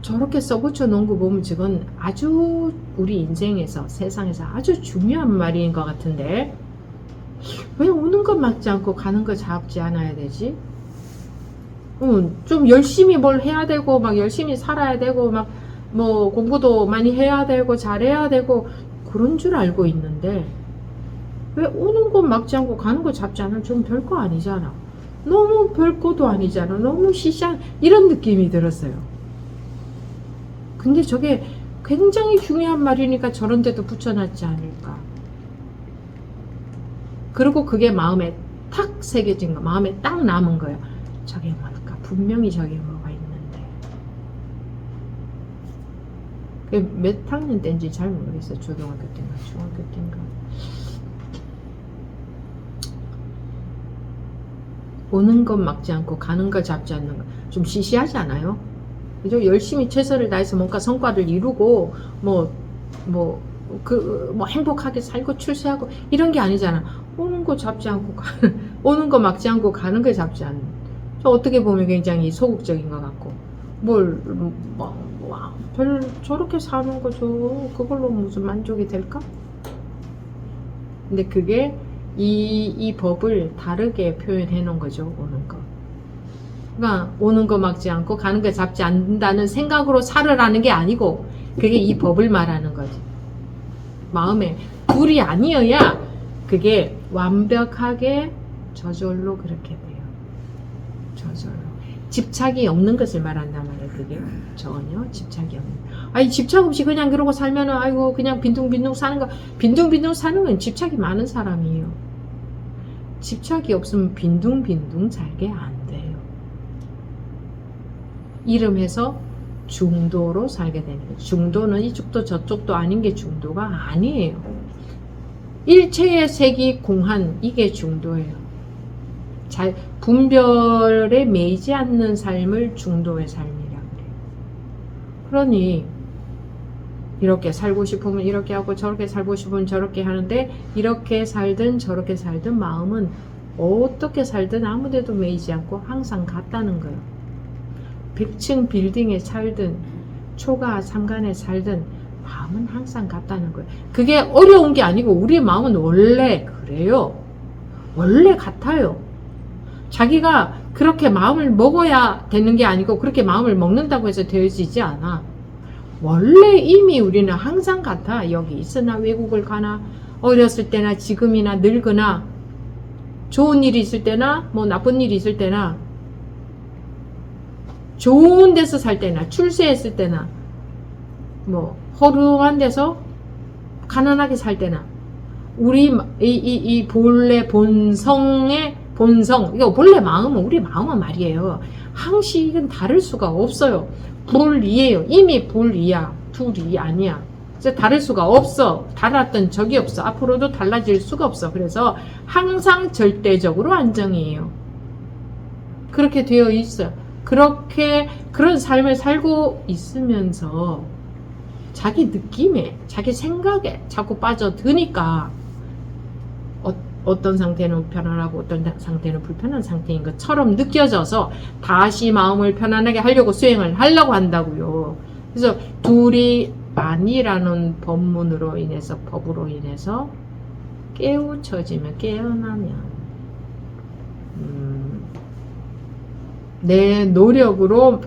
저렇게 써붙여 놓은 거 보면 지금 아주 우리 인생에서 세상에서 아주 중요한 말인 것 같은데 왜 오는 것 막지 않고 가는 것 잡지 않아야 되지? 좀 열심히 뭘 해야 되고 막 열심히 살아야 되고 막 뭐 공부도 많이 해야 되고 잘해야 되고 그런 줄 알고 있는데 왜 오는 것 막지 않고 가는 것 잡지 않으면 좀 별거 아니잖아. 너무 별거도 아니잖아. 너무 시시한 이런 느낌이 들었어요. 근데 저게 굉장히 중요한 말이니까 저런 데도 붙여놨지 않을까. 그리고 그게 마음에 탁 새겨진 거, 마음에 딱 남은 거예요. 저게 뭘까? 분명히 저게 뭐가 있는데. 몇 학년 때인지 잘 모르겠어요. 초등학교 때인가 중학교 때인가. 오는 것 막지 않고 가는 것 잡지 않는 거. 좀 시시하지 않아요? 그죠? 열심히 최선을 다해서 뭔가 성과를 이루고 행복하게 살고 출세하고 이런 게 아니잖아. 오는 거 잡지 않고 오는 거 막지 않고 가는 거 잡지 않는. 저 어떻게 보면 굉장히 소극적인 것 같고 저렇게 사는 거죠. 그걸로 무슨 만족이 될까? 근데 그게 이 법을 다르게 표현해 놓은 거죠. 오는 거. 그러니까 오는 거 막지 않고 가는 거 잡지 않는다는 생각으로 살으라는 게 아니고 그게 이 법을 말하는 거지. 마음에 둘이 아니어야 그게 완벽하게 저절로 그렇게 돼요. 저절로. 집착이 없는 것을 말한단 말이에요. 그게 전혀 집착이 없는. 아니 집착 없이 그냥 그러고 살면은 아이고 그냥 빈둥빈둥 사는 거. 빈둥빈둥 사는 건 집착이 많은 사람이에요. 집착이 없으면 빈둥빈둥 살게 안 돼요. 이름해서 중도로 살게 되는 거예요. 중도는 이쪽도 저쪽도 아닌 게 중도가 아니에요. 일체의 색이 공한 이게 중도예요. 분별에 매이지 않는 삶을 중도의 삶이라고 그래요. 그러니 이렇게 살고 싶으면 이렇게 하고 저렇게 살고 싶으면 저렇게 하는데 이렇게 살든 저렇게 살든 마음은 어떻게 살든 아무데도 매이지 않고 항상 같다는 거예요. 100층 빌딩에 살든 초가 삼간에 살든 마음은 항상 같다는 거예요. 그게 어려운 게 아니고 우리의 마음은 원래 그래요. 원래 같아요. 자기가 그렇게 마음을 먹어야 되는 게 아니고 그렇게 마음을 먹는다고 해서 되어지지 않아. 원래 이미 우리는 항상 같아. 여기 있으나 외국을 가나 어렸을 때나 지금이나 늙으나 좋은 일이 있을 때나 뭐 나쁜 일이 있을 때나 좋은 데서 살 때나 출세했을 때나 뭐 허름한 데서 가난하게 살 때나 우리 이 본래 본성의 본성 이거 본래 마음은 우리 마음은 말이에요. 항식은 다를 수가 없어요. 불이에요. 이미 불이야. 둘이 아니야. 이제 다를 수가 없어. 달랐던 적이 없어. 앞으로도 달라질 수가 없어. 그래서 항상 절대적으로 안정이에요. 그렇게 되어 있어요. 그렇게 그런 삶을 살고 있으면서 자기 느낌에 자기 생각에 자꾸 빠져드니까 어떤 상태는 편안하고 어떤 상태는 불편한 상태인 것처럼 느껴져서 다시 마음을 편안하게 하려고 수행을 하려고 한다고요. 그래서 둘이 아니라는 법문으로 인해서 법으로 인해서 깨우쳐지면 깨어나면 내 노력으로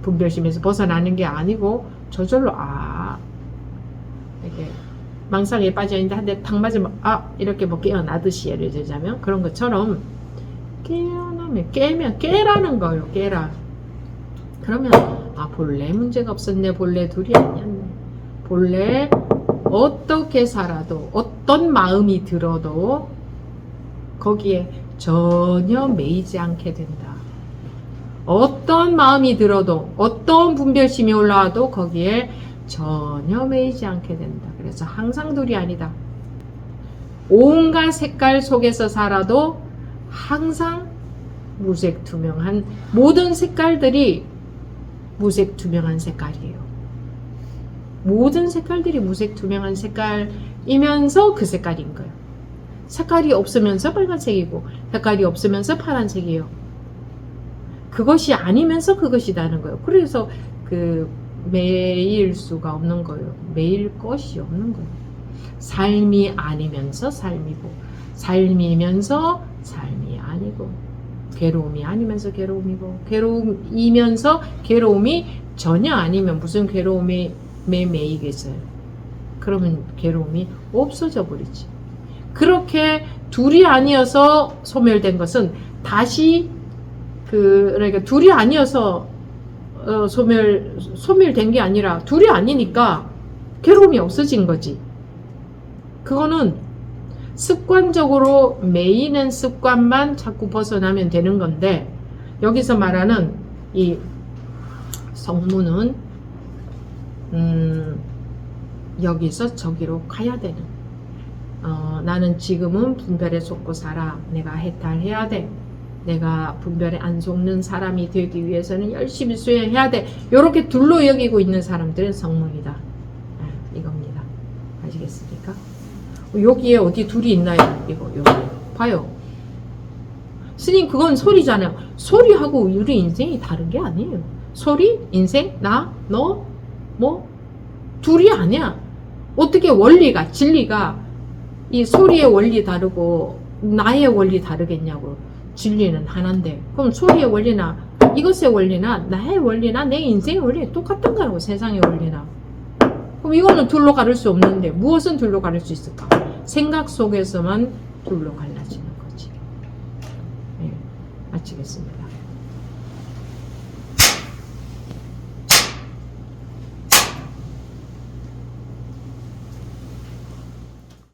분별심에서 벗어나는 게 아니고 저절로 이렇게 망상에 빠져있는데 한 대 탁 맞으면 이렇게 뭐 깨어나듯이 예를 들자면 그런 것처럼 깨어나면 깨라는 거예요. 깨라. 그러면 본래 문제가 없었네. 본래 둘이 아니었네. 본래 어떻게 살아도 어떤 마음이 들어도 거기에 전혀 매이지 않게 된다. 어떤 마음이 들어도 어떤 분별심이 올라와도 거기에 전혀 매이지 않게 된다. 그래서 항상 둘이 아니다. 온갖 색깔 속에서 살아도 항상 무색투명한 모든 색깔들이 무색투명한 색깔이에요. 모든 색깔들이 무색투명한 색깔이면서 그 색깔인 거예요. 색깔이 없으면서 빨간색이고 색깔이 없으면서 파란색이에요. 그것이 아니면서 그것이다는 거예요. 그래서 매일 수가 없는 거예요. 매일 것이 없는 거예요. 삶이 아니면서 삶이고 삶이면서 삶이 아니고 괴로움이 아니면서 괴로움이고 괴로움이면서 괴로움이 전혀 아니면 무슨 괴로움에 매이겠어요. 그러면 괴로움이 없어져 버리지. 그렇게 둘이 아니어서 소멸된 것은 다시 그러니까 둘이 아니어서 소멸된 게 아니라 둘이 아니니까 괴로움이 없어진 거지. 그거는 습관적으로 매이는 습관만 자꾸 벗어나면 되는 건데 여기서 말하는 이 성문은 여기서 저기로 가야 되는 나는 지금은 분별에 속고 살아. 내가 해탈해야 돼. 내가 분별에 안 속는 사람이 되기 위해서는 열심히 수행해야 돼. 이렇게 둘로 여기고 있는 사람들은 성문이다. 이겁니다. 아시겠습니까? 여기에 어디 둘이 있나요? 이거 여기 봐요. 스님 그건 소리잖아요. 소리하고 우리 인생이 다른 게 아니에요. 소리, 인생, 나, 너, 뭐 둘이 아니야. 어떻게 원리가 진리가 이 소리의 원리 다르고 나의 원리 다르겠냐고. 진리는 하나인데, 그럼 소리의 원리나 이것의 원리나 나의 원리나 내 인생의 원리 똑같은 거라고, 세상의 원리나. 그럼 이거는 둘로 가릴 수 없는데 무엇은 둘로 가릴 수 있을까? 생각 속에서만 둘로 갈라지는 거지. 네, 마치겠습니다.